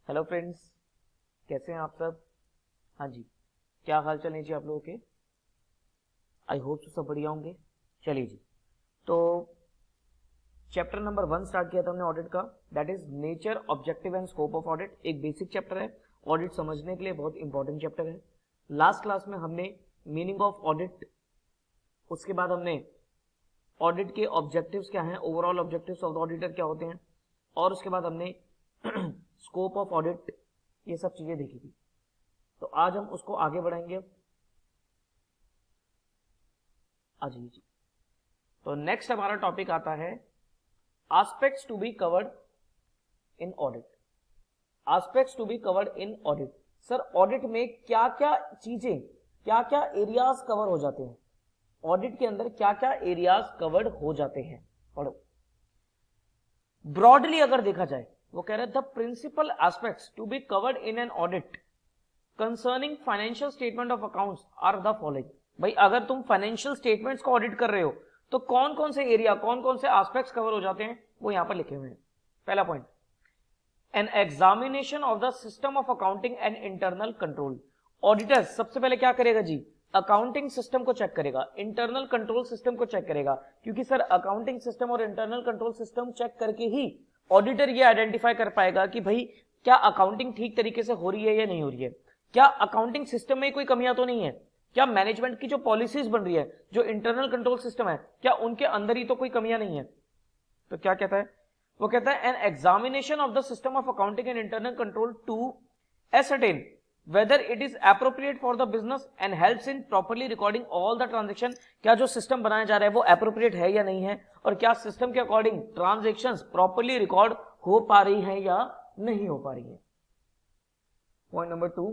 Hello friends, कैसे हैं आप सब। हाँ जी, क्या हाल चाल है जी आप लोगों के। आई होप तो सब बढ़िया होंगे। चलिए जी, तो चैप्टर नंबर 1 स्टार्ट किया था हमने ऑडिट का, that is nature, objective and scope of audit. एक बेसिक चैप्टर है, ऑडिट समझने के लिए बहुत इंपॉर्टेंट चैप्टर है। लास्ट क्लास में हमने मीनिंग ऑफ ऑडिट, उसके बाद हमने ऑडिट के ऑब्जेक्टिव्स क्या हैं, overall objectives of the auditor क्या होते हैं, और उसके बाद हमने स्कोप ऑफ ऑडिट, ये सब चीजें देखी थी। तो आज हम उसको आगे बढ़ाएंगे। आज जी, तो नेक्स्ट हमारा टॉपिक आता है aspects to be covered in audit. Aspects to be covered in audit. Sir, audit में क्या क्या चीजें, क्या क्या एरियाज कवर हो जाते हैं, ऑडिट के अंदर क्या क्या एरियाज कवर्ड हो जाते हैं। पढ़ो, ब्रॉडली अगर देखा जाए, वो कह रहे हैं the principal aspects to be covered in an audit concerning financial statement of accounts are the following. भाई, अगर तुम फाइनेंशियल स्टेटमेंट्स को ऑडिट कर रहे हो तो कौन कौन से एरिया, कौन कौन से एस्पेक्ट्स कवर हो जाते हैं, वो यहां पर लिखे हुए हैं। पहला point, an examination of the system of accounting and internal control. Auditor सबसे पहले क्या करेगा जी, अकाउंटिंग सिस्टम को चेक करेगा, इंटरनल कंट्रोल सिस्टम को चेक करेगा, क्योंकि सर अकाउंटिंग सिस्टम और इंटरनल कंट्रोल सिस्टम चेक करके ही ऑडिटर ये आइडेंटिफाई कर पाएगा कि भाई क्या अकाउंटिंग ठीक तरीके से हो रही है या नहीं हो रही है, क्या अकाउंटिंग सिस्टम में कोई कमियां तो नहीं है, क्या मैनेजमेंट की जो पॉलिसीज बन रही है, जो इंटरनल कंट्रोल सिस्टम है, क्या उनके अंदर ही तो कोई कमियां नहीं है। तो क्या कहता है, वो कहता है an examination of the system of accounting and internal control to ascertain whether it is appropriate for the business and helps in properly recording all the transaction। क्या जो सिस्टम बनाया जा रहा है वो appropriate है या नहीं है, और क्या सिस्टम के अकॉर्डिंग ट्रांजेक्शंस प्रॉपर्ली रिकॉर्ड हो पा रही है या नहीं हो पा रही है। Point number 2,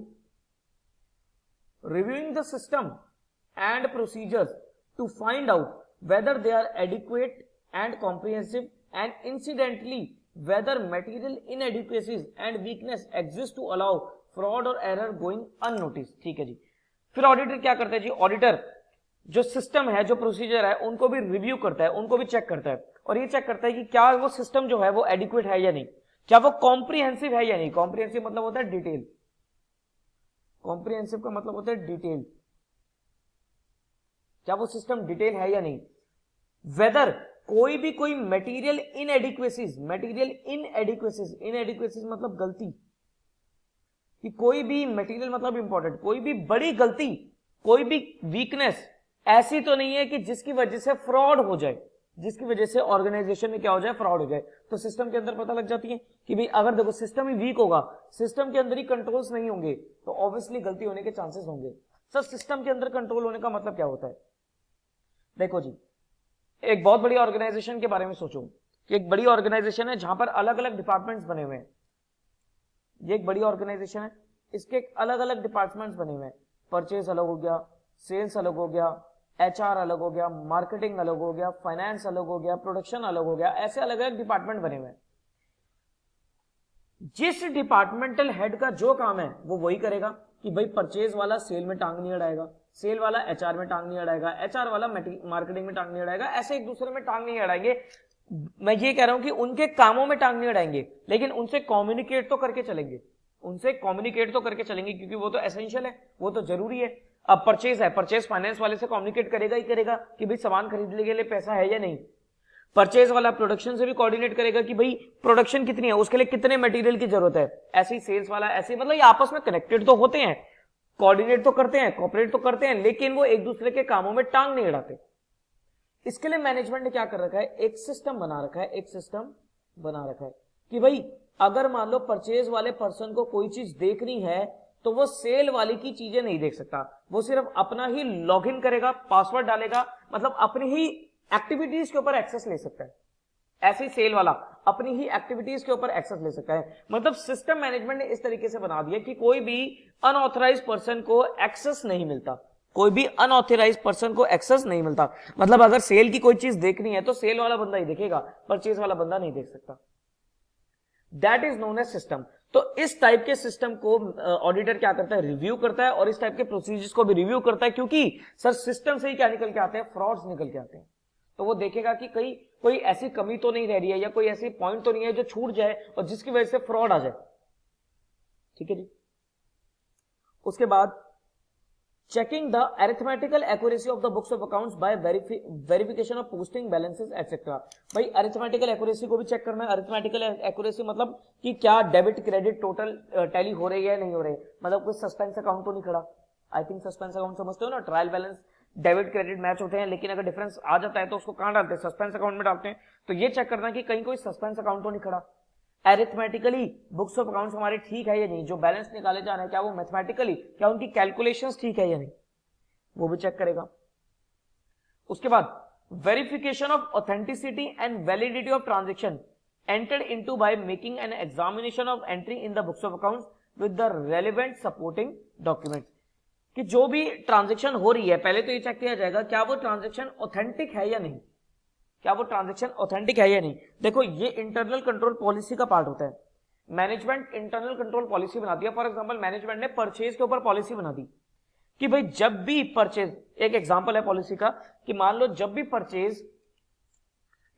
reviewing the system and procedures to find out whether they are adequate and comprehensive, and incidentally whether material inadequacies and weakness exist to allow fraud or error going unnoticed। ठीक है जी, फिर auditor क्या करता है जी, auditor जो system है, जो procedure है, उनको भी रिव्यू करता है, उनको भी चेक करता है, और ये चेक करता है कि क्या वो सिस्टम जो है वो एडिक्वेट है या नहीं, क्या वो कॉम्प्रिहेंसिव है या नहीं। कॉम्प्रिहेंसिव मतलब होता है डिटेल, कॉम्प्रिहेंसिव का मतलब होता है डिटेल, क्या वो सिस्टम डिटेल है या नहीं। वेदर कोई भी कोई मटेरियल इनएडिक्वेसीज, मटेरियल इनएडिक्वेसीज, इनएडिक्वेसीज मतलब गलती, कि कोई भी मटेरियल मतलब इंपॉर्टेंट, कोई भी बड़ी गलती, कोई भी वीकनेस ऐसी तो नहीं है कि जिसकी वजह से फ्रॉड हो जाए, जिसकी वजह से ऑर्गेनाइजेशन में क्या हो जाए, फ्रॉड हो जाए। तो सिस्टम के अंदर पता लग जाती है कि भाई अगर देखो सिस्टम ही वीक होगा, सिस्टम के अंदर ही कंट्रोल्स नहीं होंगे, तो ऑब्वियसली गलती होने के चांसेस होंगे। सर, सिस्टम के अंदर कंट्रोल होने का मतलब क्या होता है। देखो जी, एक बहुत बड़ी ऑर्गेनाइजेशन के बारे में सोचो कि एक बड़ी ऑर्गेनाइजेशन है जहां पर अलग अलग डिपार्टमेंट्स बने हुए हैं। ये एक बड़ी ऑर्गेनाइजेशन है, इसके अलग अलग डिपार्टमेंट्स बने हुए हैं, परचेज अलग हो गया, सेल्स अलग हो गया, एचआर अलग हो गया, मार्केटिंग अलग हो गया, फाइनेंस अलग हो गया, प्रोडक्शन अलग हो गया, ऐसे अलग अलग डिपार्टमेंट बने हुए हैं। जिस डिपार्टमेंटल हेड का जो काम है वो वही करेगा, कि भाई परचेज वाला सेल में टांग नहीं अड़ाएगा, सेल वाला एचआर में टांग नहीं अड़ाएगा, एचआर वाला मार्केटिंग में टांग नहीं अड़ाएगा, ऐसे एक दूसरे में टांग नहीं अड़ाएंगे। मैं ये कह रहा हूं कि उनके कामों में टांग नहीं अड़ाएंगे, लेकिन उनसे कम्युनिकेट तो करके चलेंगे, उनसे कम्युनिकेट तो करके चलेंगे, क्योंकि वो तो एसेंशियल है, वो तो जरूरी है। अब परचेज है, परचेज फाइनेंस वाले से कम्युनिकेट करेगा ही करेगा कि भाई सामान खरीदने के लिए पैसा है या नहीं। परचेज वाला प्रोडक्शन से भी कोऑर्डिनेट करेगा कि भाई प्रोडक्शन कितनी है, उसके लिए कितने मटेरियल की जरूरत है। ऐसे ही सेल्स वाला, ऐसे मतलब ये आपस में कनेक्टेड तो होते हैं, कोऑर्डिनेट तो करते हैं, कोऑपरेट तो करते हैं, लेकिन वो एक दूसरे के कामों में टांग नहीं अड़ाते। इसके लिए मैनेजमेंट ने क्या कर रखा है, एक सिस्टम बना रखा है, एक सिस्टम बना रखा है कि भाई अगर मान लो परचेज वाले पर्सन को कोई चीज देखनी है तो वो सेल वाली की चीजें नहीं देख सकता, वो सिर्फ अपना ही लॉगिन करेगा, पासवर्ड डालेगा, मतलब अपनी ही एक्टिविटीज के ऊपर एक्सेस ले सकता है। ऐसे ही सेल वाला अपनी ही एक्टिविटीज के ऊपर एक्सेस ले सकता है। मतलब सिस्टम मैनेजमेंट ने इस तरीके से बना दिया कि कोई भी अनऑथराइज्ड पर्सन को एक्सेस नहीं मिलता, कोई भी अनऑथराइज्ड पर्सन को एक्सेस नहीं मिलता। मतलब अगर सेल की कोई चीज देखनी है तो सेल वाला बंदा ही देखेगा, परचेज वाला बंदा नहीं देख सकता। That is known as system. तो इस टाइप के सिस्टम को ऑडिटर क्या करता है, रिव्यू करता है, और इस टाइप के प्रोसीजर्स को भी रिव्यू करता है, क्योंकि सर सिस्टम से ही क्या निकल के आते हैं, फ्रॉड्स निकल के आते हैं। तो वो देखेगा कि कहीं कोई ऐसी कमी तो नहीं रह रही है, या कोई ऐसी पॉइंट तो नहीं है जो छूट जाए और जिसकी वजह से फ्रॉड आ जाए। ठीक है जी। उसके बाद checking the arithmetical accuracy of the books of accounts by verification of posting balances etcetera. भाई अरिथमेटिकल एक्यूरेसी को भी चेक करना है। अरिथमेटिकल एक्यूरेसी मतलब कि क्या डेबिट क्रेडिट टोटल टैली हो रही है नहीं हो रही है, मतलब कोई सस्पेंस अकाउंट तो नहीं खड़ा। आई थिंक सस्पेंस अकाउंट समझते हो ना, trial balance debit credit match होते हैं, लेकिन अगर डिफरेंस आ जाता है तो उसको कहां डालते हैं, सस्पेंस अकाउंट में डालते हैं। तो ये चेक करना कि कहीं कोई सस्पेंस अकाउंट तो नहीं खड़ा। एरिथमेटिकली बुक्स ऑफ अकाउंट्स हमारे ठीक है या नहीं, जो बैलेंस निकाले जा रहे हैं क्या वो मैथमेटिकली, क्या उनकी कैलकुलेशंस ठीक है या नहीं, वो भी चेक करेगा। उसके बाद verification of authenticity and validity of transaction entered into by making an examination of entry in the books of accounts with the relevant supporting documents. कि जो भी ट्रांजेक्शन हो रही है पहले तो ये चेक किया जाएगा क्या वो ट्रांजेक्शन ऑथेंटिक है या नहीं, क्या वो ट्रांजेक्शन ऑथेंटिक है या नहीं। देखो ये इंटरनल कंट्रोल पॉलिसी का पार्ट होता है। मैनेजमेंट इंटरनल कंट्रोल पॉलिसी बनाती है। फॉर एग्जांपल मैनेजमेंट ने परचेज के ऊपर पॉलिसी बना दी कि भाई जब भी परचेज, एक एग्जांपल है पॉलिसी का कि मान लो जब भी परचेज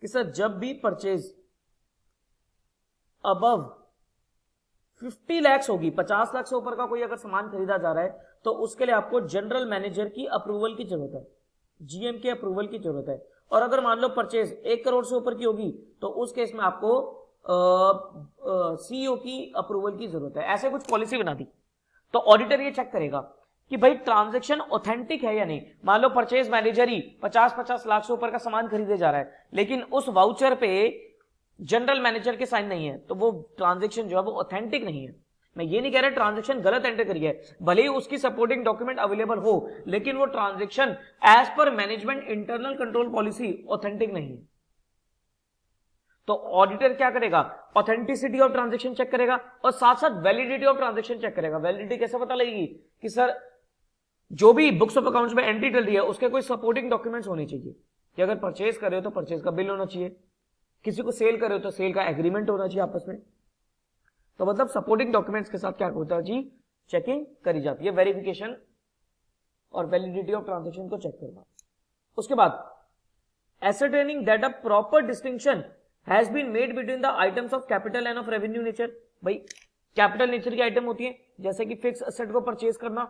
कि सर जब भी परचेज अबव 50 लाख होगी, 50 लाख से ऊपर का कोई अगर सामान खरीदा जा रहा है तो उसके लिए आपको जनरल मैनेजर की अप्रूवल की जरूरत है, जीएम के अप्रूवल की जरूरत है। और अगर मान लो परचेज 1 करोड़ से ऊपर की होगी तो उस केस में आपको सीईओ की अप्रूवल की जरूरत है। ऐसे कुछ पॉलिसी बना दी। तो ऑडिटर ये चेक करेगा कि भाई ट्रांजैक्शन ऑथेंटिक है या नहीं। मान लो परचेज मैनेजर ही 50-50 लाख से ऊपर का सामान खरीदे जा रहा है लेकिन उस वाउचर पे जनरल मैनेजर के साइन नहीं है तो वो ट्रांजैक्शन जो है वो ऑथेंटिक नहीं है। मैं ये नहीं कह रहा ट्रांजैक्शन गलत एंटर करी है, भले ही उसकी सपोर्टिंग डॉक्यूमेंट अवेलेबल हो लेकिन वो transaction as per management internal control policy authentic नहीं है। तो ऑडिटर क्या करेगा, ऑथेंटिसिटी ऑफ ट्रांजैक्शन चेक करेगा और साथ साथ वैलिडिटी ऑफ ट्रांजैक्शन चेक करेगा। वैलिडिटी कैसे पता लगेगी कि सर जो भी बुक्स ऑफ अकाउंट्स में एंट्री डल रही है उसके कोई सपोर्टिंग डॉक्यूमेंट्स होने चाहिए कि अगर परचेज कर रहे हो तो परचेज का बिल होना चाहिए, किसी को सेल कर रहे हो तो सेल का एग्रीमेंट होना चाहिए आपस में। तो मतलब सपोर्टिंग डॉक्यूमेंट्स के साथ क्या होता है जी, चेकिंग करी जाती है, वेरिफिकेशन और वैलिडिटी ऑफ ट्रांजैक्शन को चेक करना। उसके बाद ascertaining that a proper distinction has been made between the items of capital and of revenue nature. भाई कैपिटल नेचर की आइटम होती है जैसे कि फिक्स एसेट को परचेज करना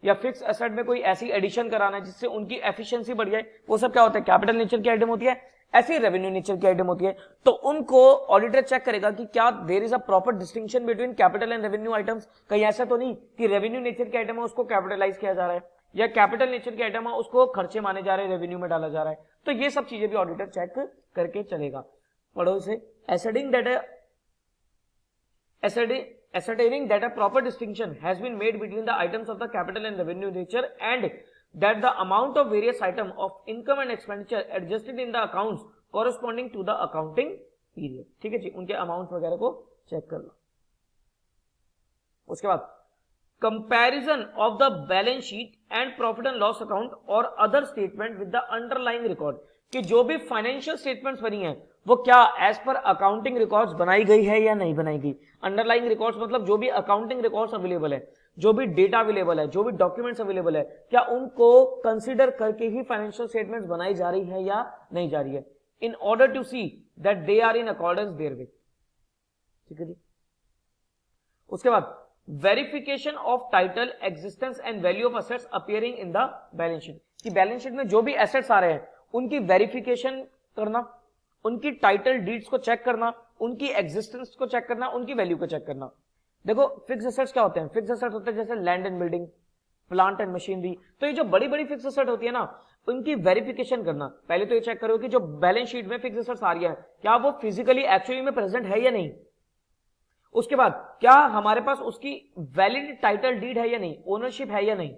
या फिक्स एसेट में कोई ऐसी एडिशन कराना जिससे उनकी एफिशिएंसी बढ़ जाए, वो सब क्या होता है, कैपिटल नेचर की आइटम होती है। ऐसी रेवेन्यू नेचर की आइटम होती है तो उनको ऑडिटर चेक करेगा कि क्या there is a proper distinction between capital and revenue items. कहीं ऐसा तो नहीं कि रेवेन्यू नेचर की आइटम है उसको कैपिटलाइज किया जा रहा है या कैपिटल नेचर की आइटम है उसको खर्चे माने जा रहे हैं रेवेन्यू में डाला जा रहा है। तो ये सब चीजें भी ऑडिटर चेक करके चलेगा। पढ़ो इसे, ascertaining that a proper distinction has been made between the items of the capital and revenue nature and that the amount of various item of income and expenditure adjusted in the accounts corresponding to the accounting period। ठीक है जी, उनके amount वगैरह को check कर लो। उसके बाद comparison of the balance sheet and profit and loss account और other statement with the underlying record कि जो भी फाइनेंशियल स्टेटमेंट्स बनी है वो क्या एज पर अकाउंटिंग रिकॉर्ड्स बनाई गई है या नहीं बनाई गई। अंडरलाइंग रिकॉर्ड्स मतलब जो भी अकाउंटिंग रिकॉर्ड्स अवेलेबल है, जो भी डेटा अवेलेबल है, जो भी डॉक्यूमेंट्स अवेलेबल है, क्या उनको कंसीडर करके ही फाइनेंशियल स्टेटमेंट्स बनाई जा रही है या नहीं जा रही है, in order to see that they are in accordance therewith. ठीक है जी। उसके बाद verification of title existence and value of assets appearing in the balance sheet कि बैलेंस शीट में जो भी एसेट्स आ रहे हैं उनकी वेरिफिकेशन करना, उनकी टाइटल डीड्स को चेक करना, उनकी एग्जिस्टेंस को चेक करना, उनकी वैल्यू को चेक करना। देखो फिक्स एसेट्स क्या होते हैं, फिक्स एसेट्स होते हैं जैसे land and building, plant and machinery. तो ये जो बड़ी बड़ी फिक्स एसेट होती है ना उनकी वेरिफिकेशन करना। पहले तो ये चेक करो कि जो बैलेंस शीट में फिक्स एसेट्स आ रही है क्या वो फिजिकली एक्चुअली में प्रेजेंट है या नहीं। उसके बाद क्या हमारे पास उसकी वैलिड टाइटल डीड है या नहीं, ओनरशिप है या नहीं।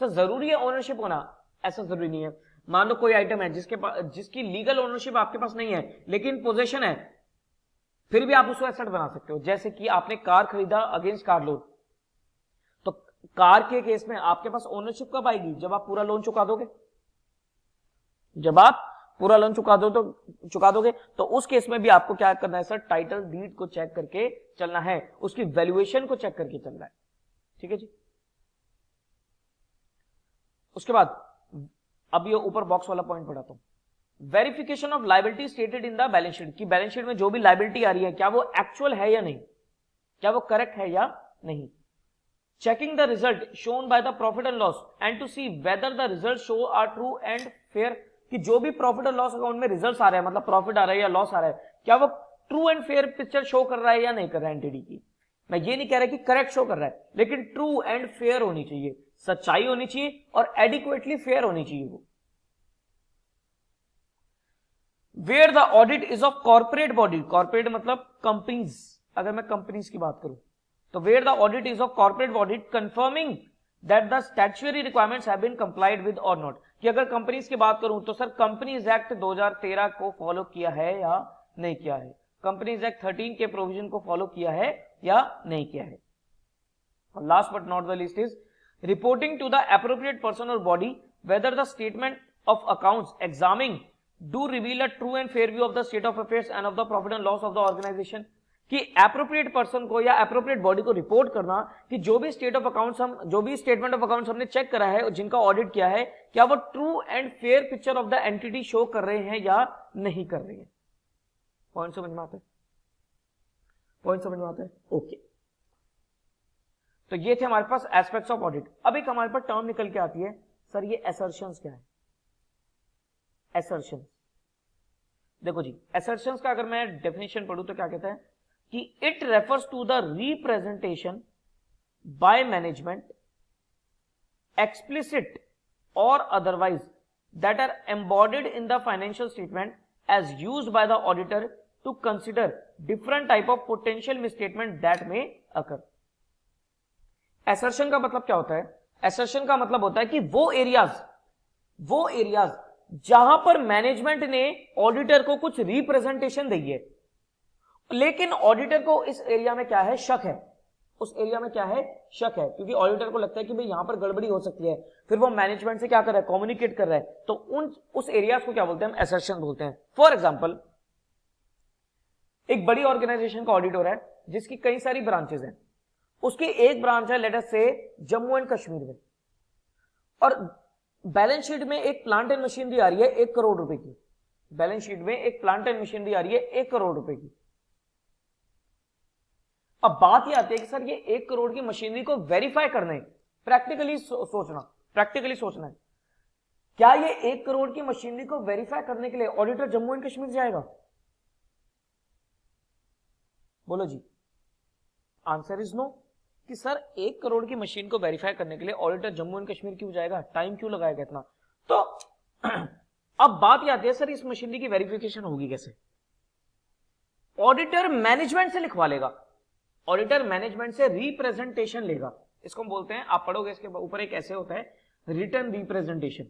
सर जरूरी है ओनरशिप होना, ऐसा जरूरी नहीं है। मान लो कोई आइटम है जिसकी लीगल ओनरशिप आपके पास नहीं है लेकिन पोजेशन है, फिर भी आप उसको एसेट बना सकते हो। जैसे कि आपने कार खरीदा अगेंस्ट कार लोन, तो कार के केस में आपके पास ओनरशिप कब आएगी, जब आप पूरा लोन चुका दोगे। जब आप पूरा लोन चुका दोगे तो उस केस में भी आपको क्या करना है सर, टाइटल डीड को चेक करके चलना है, उसकी वैल्यूएशन को चेक करके चलना है। ठीक है जी। उसके बाद अब ये ऊपर बॉक्स वाला पॉइंट पढ़ाता हूं, verification of liability stated in the balance sheet कि बैलेंस शीट में जो भी लायबिलिटी आ रही है क्या वो एक्चुअल है या नहीं, क्या वो करेक्ट है या नहीं। Checking the result shown by the profit and loss and to see whether the result show are true and fair, कि जो भी प्रॉफिट और लॉस अकाउंट में रिजल्ट आ रहे हैं, मतलब प्रॉफिट आ रहा है या लॉस आ रहा है, क्या वो true and fair picture show कर रहा है या नहीं कर रहा है एंटिटी की। मैं ये नहीं कह रहा कि करेक्ट शो कर रहा है, लेकिन ट्रू एंड फेयर होनी चाहिए, सच्चाई होनी चाहिए और एडिक्वेटली फेयर होनी चाहिए वो। Where the audit is of corporate body, corporate मतलब कंपनीज, अगर मैं कंपनीज की बात करूं तो where the audit is of corporate body conforming that the statutory requirements have been complied with और नॉट, कि अगर कंपनीज की बात करूं तो सर कंपनीज एक्ट 2013 को फॉलो किया है या नहीं किया है, कंपनीज एक्ट 13 के प्रोविजन को फॉलो किया है या नहीं किया है। और last but not the least is reporting to the appropriate person और body whether the statement of accounts examining do reveal a true and fair view of the state of affairs and of the profit and loss of the organisation, कि appropriate person को या appropriate body को report करना कि जो भी state of accounts जो भी स्टेटमेंट ऑफ अकाउंट्स हमने चेक करा है, जिनका ऑडिट किया है, क्या वो true and fair picture of the entity show कर रहे हैं या नहीं कर रहे हैं। पॉइंट समझ में आता है, पॉइंट समझ में आता है, ओके। तो ये थे हमारे पास एस्पेक्ट्स ऑफ ऑडिट। अब एक हमारे पास टर्म निकल के आती है, सर ये असर्शंस क्या है। असर्शंस, देखो जी, असर्शंस का अगर मैं डेफिनेशन पढ़ूं तो क्या कहता है कि it refers to the representation by management explicit और otherwise that are embodied in the financial statement as used by the auditor to consider different type of potential misstatement that may occur. Assertion का मतलब क्या होता है, assertion का मतलब होता है कि वो एरियाज जहां पर मैनेजमेंट ने ऑडिटर को कुछ रिप्रेजेंटेशन दी है, लेकिन ऑडिटर को इस एरिया में क्या है, शक है, उस एरिया में क्या है, शक है, क्योंकि ऑडिटर को लगता है कि भाई यहां पर गड़बड़ी हो सकती है, फिर वो मैनेजमेंट से क्या कर रहा है, कम्युनिकेट कर रहा है, तो उस एरियाज को क्या बोलते हैं, असर्शन बोलते हैं। फॉर एग्जांपल, एक बड़ी ऑर्गेनाइजेशन का ऑडिट हो रहा है जिसकी कई सारी ब्रांचेस हैं, उसकी एक ब्रांच है लेट अस से जम्मू एंड कश्मीर में, और बैलेंस शीट में एक प्लांट एंड मशीनरी आ रही है 1 करोड़ रुपए की, बैलेंस शीट में एक प्लांट एंड मशीनरी आ रही है 1 करोड़ रुपए की। अब बात यह आती है कि सर ये 1 करोड़ की मशीनरी को वेरीफाई करना है, प्रैक्टिकली सोचना है, क्या ये 1 करोड़ की मशीनरी को वेरीफाई करने के लिए ऑडिटर जम्मू एंड कश्मीर जाएगा? बोलो जी, आंसर इज नो, कि सर 1 करोड़ की मशीन को वेरीफाई करने के लिए ऑडिटर जम्मू एंड कश्मीर क्यों जाएगा, टाइम क्यों लगाएगा इतना। तो अब बात यह आती है, सर इस मशीनरी की वेरिफिकेशन होगी कैसे? ऑडिटर मैनेजमेंट से लिखवा लेगा, ऑडिटर मैनेजमेंट से रिप्रेजेंटेशन लेगा, इसको हम बोलते हैं, आप पढ़ोगे इसके ऊपर एक ऐसे होता है रिटर्न रिप्रेजेंटेशन।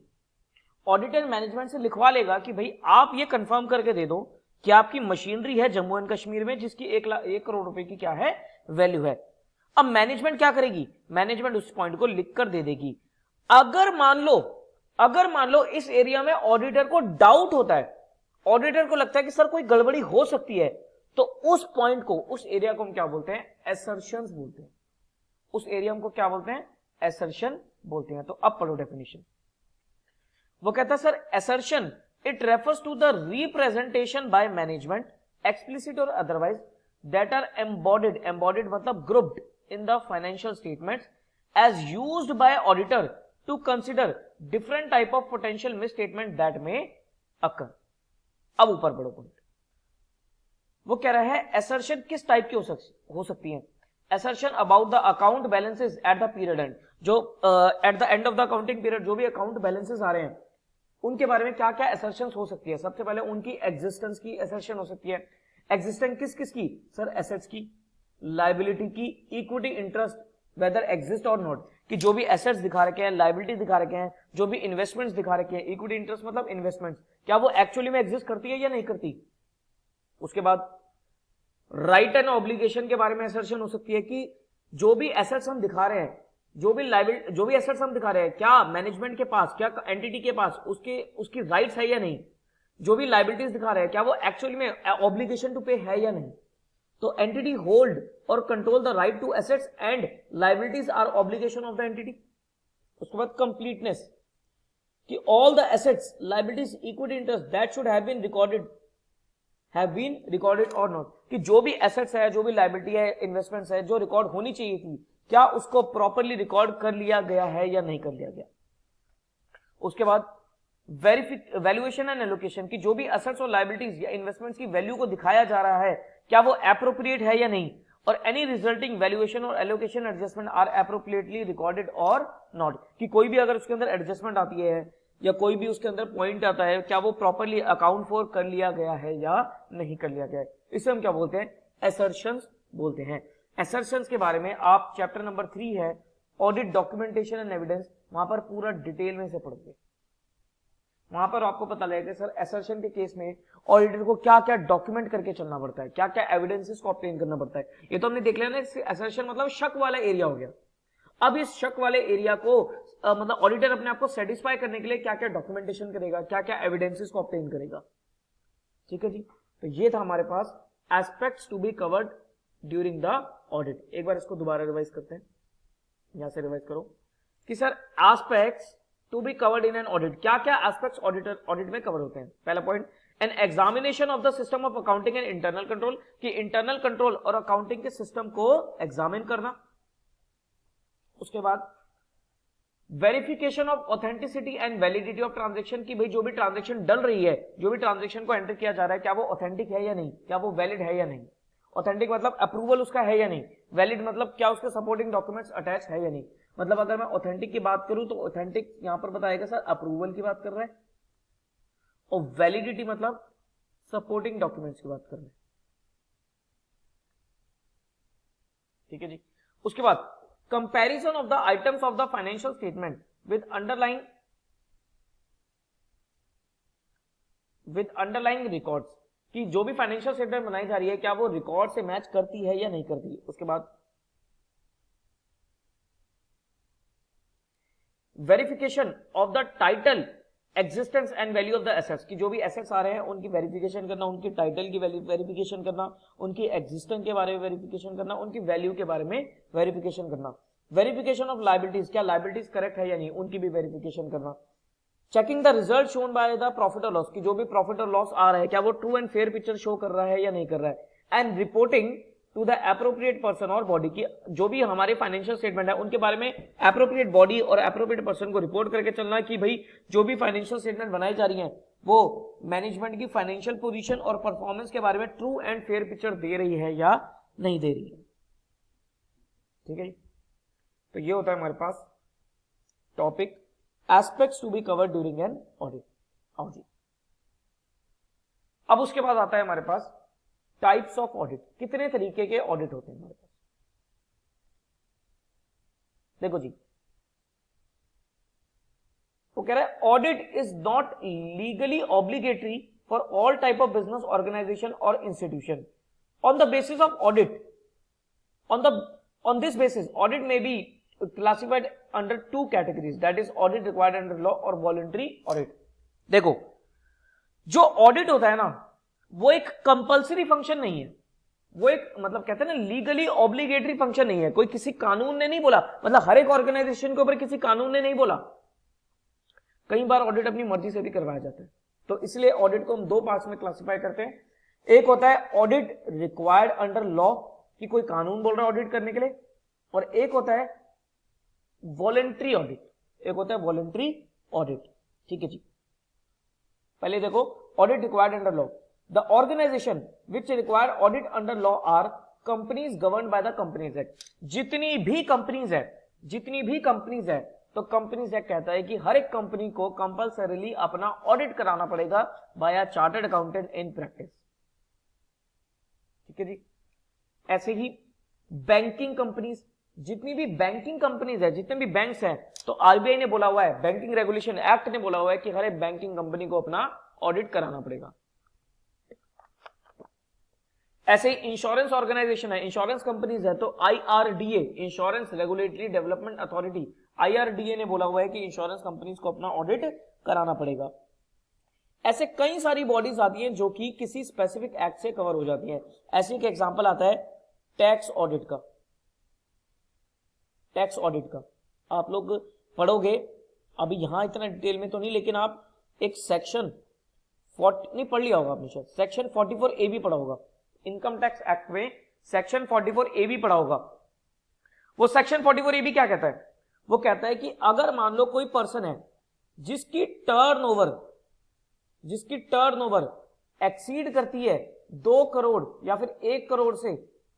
ऑडिटर मैनेजमेंट से लिखवा लेगा कि भाई आप ये कंफर्म करके दे दो कि आपकी मशीनरी है जम्मू एंड कश्मीर में जिसकी 1 करोड़ रुपए की क्या है, वैल्यू है। अब मैनेजमेंट क्या करेगी, मैनेजमेंट उस पॉइंट को लिख कर दे देगी। अगर मान लो इस एरिया में ऑडिटर को डाउट होता है, ऑडिटर को लगता है कि सर कोई गड़बड़ी हो सकती है, तो उस पॉइंट को, उस एरिया को हम क्या बोलते हैं, असर्शंस बोलते हैं। उस एरिया को क्या बोलते हैं, असर्शन बोलते हैं। तो अब पढ़ो डेफिनेशन। वो कहता है sir assertion it refers to the representation by management explicit और अदरवाइज दैट आर एम्बॉडिड मतलब grouped in the financial statements as used by auditor to consider different type of potential misstatement that may occur। अब ऊपर बढ़ो point, वो कह रहा है assertion किस टाइप की हो सकती है। assertion about the account balances at the period end, जो at the end of the accounting period जो भी account balances आ रहे हैं उनके बारे में क्या क्या assertions हो सकती है। सबसे पहले उनकी existence की assertion हो सकती है। existence किस की, सर assets की, लाइबिलिटी की, इक्विटी इंटरेस्ट वेदर एग्जिस्ट और नॉट, कि जो भी एसेट्स दिखा रखे हैं, लाइबिलिटी दिखा रखे हैं, जो भी इन्वेस्टमेंट्स दिखा रखे हैं, इक्विटी इंटरेस्ट मतलब इन्वेस्टमेंट्स, क्या वो एक्चुअली में एग्जिस्ट करती है या नहीं करती। उसके बाद राइट एंड ऑब्लिगेशन के बारे में असर्शन हो सकती है कि जो भी एसेट्स हम दिखा रहे हैं, जो भी एसेट्स हम दिखा रहे हैं, क्या मैनेजमेंट के पास, क्या एंटिटी के पास उसकी राइट्स है या नहीं। जो भी लाइबिलिटीज दिखा रहे हैं, क्या वो एक्चुअली में ऑब्लिगेशन टू पे है या नहीं। तो एंटिटी होल्ड और control the right to assets and liabilities or obligation of the entity. उसके बाद कंप्लीटनेस, कि all the assets, liabilities, equity interest that should have been recorded have been recorded और नॉट, कि जो भी एसेट्स है, जो भी लायबिलिटी है, इन्वेस्टमेंट्स है, जो रिकॉर्ड होनी चाहिए थी, क्या उसको प्रॉपरली रिकॉर्ड कर लिया गया है या नहीं कर लिया गया। उसके बाद वैल्यूएशन एंड एलोकेशन, की जो भी एसेट्स और लायबिलिटीज या इन्वेस्टमेंट्स की वैल्यू को दिखाया जा रहा है, क्या वो एप्रोप्रिएट है या नहीं, और एनी रिजल्टिंग वैल्यूएशन और allocation adjustment are appropriately recorded और नॉट, कि कोई भी अगर उसके अंदर एडजस्टमेंट आती है या कोई भी उसके अंदर पॉइंट आता है, क्या वो प्रॉपरली अकाउंट फॉर कर लिया गया है या नहीं कर लिया गया है। इसे हम क्या बोलते हैं, असर्शंस बोलते हैं। असर्शंस के बारे में आप चैप्टर नंबर 3 है ऑडिट डॉक्यूमेंटेशन एंड एविडेंस, वहां पर पूरा डिटेल में से पढ़ोगे। वहां पर आपको पता लगेगा सर असर्शन के केस में ऑडिटर को क्या क्या डॉक्यूमेंट करके चलना पड़ता है, क्या क्या एविडेंसेस को ऑब्टेन करना पड़ता है। ये तो हमने देख लिया ना, असर्शन मतलब शक वाला एरिया हो गया। अब इस शक वाले एरिया को मतलब ऑडिटर अपने आप को सेटिस्फाई करने के लिए क्या क्या डॉक्यूमेंटेशन करेगा, क्या क्या एविडेंसेस को ऑब्टेन करेगा। ठीक है जी, तो ये था हमारे पास aspects to be covered during the audit. एक बार इसको दोबारा रिवाइज करते हैं, यहां से रिवाइज करो कि sir aspects to be covered in an audit, क्या क्या एस्पेक्ट्स ऑडिट में कवर होते हैं। पहला point, an examination of the system of accounting and internal control, कि इंटरनल कंट्रोल और अकाउंटिंग के सिस्टम को एग्जामिन करना। उसके बाद verification of authenticity and validity of transaction, की भाई जो भी ट्रांजेक्शन डल रही है, जो भी ट्रांजेक्शन को एंटर किया जा रहा है, क्या वो ऑथेंटिक है या नहीं, क्या वो वैलिड है या नहीं। ऑथेंटिक मतलब अप्रूवल उसका है या नहीं, वैलिड मतलब क्या उसके सपोर्टिंग डॉक्यूमेंट्स अटैच है या नहीं। मतलब अगर मैं ऑथेंटिक की बात करूं तो ऑथेंटिक यहां पर बताएगा सर अप्रूवल की बात कर रहा है, और वैलिडिटी मतलब सपोर्टिंग डॉक्यूमेंट्स की बात कर रहे हैं। ठीक है जी। उसके बाद comparison of the items of the financial statement with underlying records, कि जो भी फाइनेंशियल स्टेटमेंट बनाई जा रही है क्या वो रिकॉर्ड से मैच करती है या नहीं करती। उसके बाद verification of the title existence and value of the assets, की जो भी एसेट्स आ रहे हैं उनकी वेरिफिकेशन करना, उनकी टाइटल की वेरिफिकेशन करना, उनकी एग्जिस्टेंस के बारे में वेरिफिकेशन करना, उनकी वैल्यू के बारे में वेरिफिकेशन करना। वेरिफिकेशन ऑफ लायबिलिटीज, क्या लायबिलिटीज करेक्ट है या नहीं, उनकी भी वेरिफिकेशन करना। Checking the result shown by the profit और लॉस, की जो भी प्रॉफिट और लॉस आ रहा है क्या वो true and fair picture show कर रहा है या नहीं कर रहा है। And reporting to the appropriate person और बॉडी, की जो भी हमारे फाइनेंशियल स्टेटमेंट है उनके बारे में एप्रोप्रिएट बॉडी और एप्रोप्रिएट पर्सन को रिपोर्ट करके चलना कि भाई जो भी फाइनेंशियल स्टेटमेंट बनाई जा रही है वो मैनेजमेंट की फाइनेंशियल पोजीशन और परफॉर्मेंस के बारे में ट्रू एंड फेयर पिक्चर दे रही है या नहीं दे रही है। ठीक है, तो ये होता है हमारे पास topic aspects to be covered during an audit. अब उसके बाद आता है हमारे पास टाइप्स ऑफ ऑडिट, कितने तरीके के ऑडिट होते हैं हमारे पास। देखो जी, वो कह रहा है audit is not legally obligatory for all type of business organisation or institution. On the basis of audit, on this basis audit may be classified under two categories, that is audit required under law और voluntary audit। देखो जो audit होता है ना वो एक compulsory function नहीं है, वो एक मतलब कहते हैं ना लीगली ऑब्लिगेटरी फंक्शन नहीं है। कोई किसी कानून ने नहीं बोला, मतलब हर एक ऑर्गेनाइजेशन के ऊपर किसी कानून ने नहीं बोला। कई बार ऑडिट अपनी मर्जी से भी करवाया जाता है, तो इसलिए ऑडिट को हम दो पार्ट्स में क्लासिफाई करते हैं। एक होता है ऑडिट रिक्वायर्ड अंडर लॉ, कि कोई कानून बोल रहा है ऑडिट करने के लिए, और एक होता है वॉलंटरी ऑडिट, एक होता है वॉलंटरी ऑडिट। ठीक है जी, पहले देखो audit required under law. The organisation which require audit under law are companies govern by the companies act. जितनी भी कंपनीज है तो कंपनीज एक्ट कहता है कि हर एक कंपनी को कंपल्सरीली अपना ऑडिट कराना पड़ेगा by a chartered accountant in practice. ठीक है जी, ऐसे ही बैंकिंग कंपनीज, जितनी भी बैंकिंग कंपनीज है, जितने भी बैंक्स हैं, तो आरबीआई ने बोला हुआ है, बैंकिंग रेगुलेशन एक्ट ने बोला हुआ है कि हर एक बैंकिंग कंपनी को अपना ऑडिट कराना पड़ेगा। ऐसे ही इंश्योरेंस ऑर्गेनाइजेशन है, इंश्योरेंस कंपनीज है, तो IRDA, insurance regulatory development authority, IRDA ने बोला हुआ है कि इंश्योरेंस कंपनीज को अपना ऑडिट कराना पड़ेगा। ऐसे कई सारी बॉडीज आती हैं जो कि किसी स्पेसिफिक एक्ट से कवर हो जाती हैं। ऐसे एक एग्जांपल आता है टैक्स ऑडिट का। टैक्स ऑडिट का आप लोग पढ़ोगे, अभी यहां इतना डिटेल में तो नहीं, लेकिन आप एक सेक्शन नहीं पढ़ लिया होगा आपने शायद, सेक्शन 44A भी पढ़ा होगा इनकम टैक्स एक्ट में, सेक्शन 44A भी पढ़ा होगा। वो सेक्शन 44A भी क्या कहता है, वो कहता है कि अगर मान लो कोई पर्सन है जिसकी टर्नओवर एक्सीड करती है 2 करोड़ या फिर 1 करोड़ से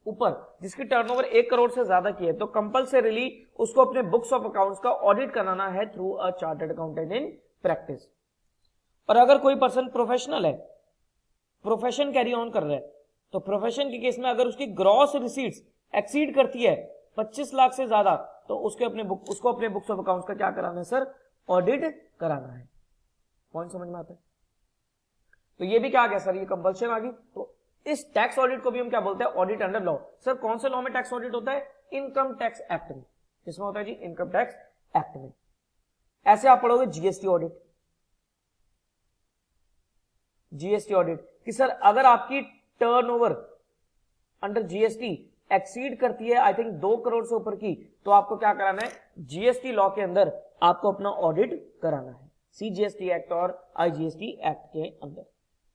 ऊपर, जिसकी टर्नओवर 1 करोड़ से ज्यादा की है, तो कंपल्सरीली उसको अपने बुक्स ऑफ अकाउंट्स का ऑडिट कराना है through a chartered accountant in practice. और अगर कोई पर्सन प्रोफेशनल है, प्रोफेशन कैरी ऑन कर रहा है, तो प्रोफेशन के केस में अगर उसकी ग्रॉस रिसीट्स एक्सीड करती है 25 लाख से ज्यादा, तो उसको अपने बुक्स ऑफ अकाउंट्स का क्या कराना है सर, ऑडिट कराना है। पॉइंट समझ में आता है? तो ये भी क्या आ गया सर, ये कंपल्शन आ गई। तो इस टैक्स ऑडिट को भी हम क्या बोलते हैं, ऑडिट अंडर लॉ। सर कौन से लॉ में टैक्स ऑडिट होता है, इनकम टैक्स एक्ट में। किसमें होता है जी, इनकम टैक्स एक्ट में। ऐसे आप पढ़ोगे जीएसटी ऑडिट, जीएसटी ऑडिट कि सर अगर आपकी टर्नओवर अंडर जीएसटी एक्सीड करती है आई थिंक 2 करोड़ से ऊपर की, तो आपको क्या कराना है, जीएसटी लॉ के अंदर आपको अपना ऑडिट कराना है, सीजीएसटी एक्ट और आईजीएसटी एक्ट के अंदर।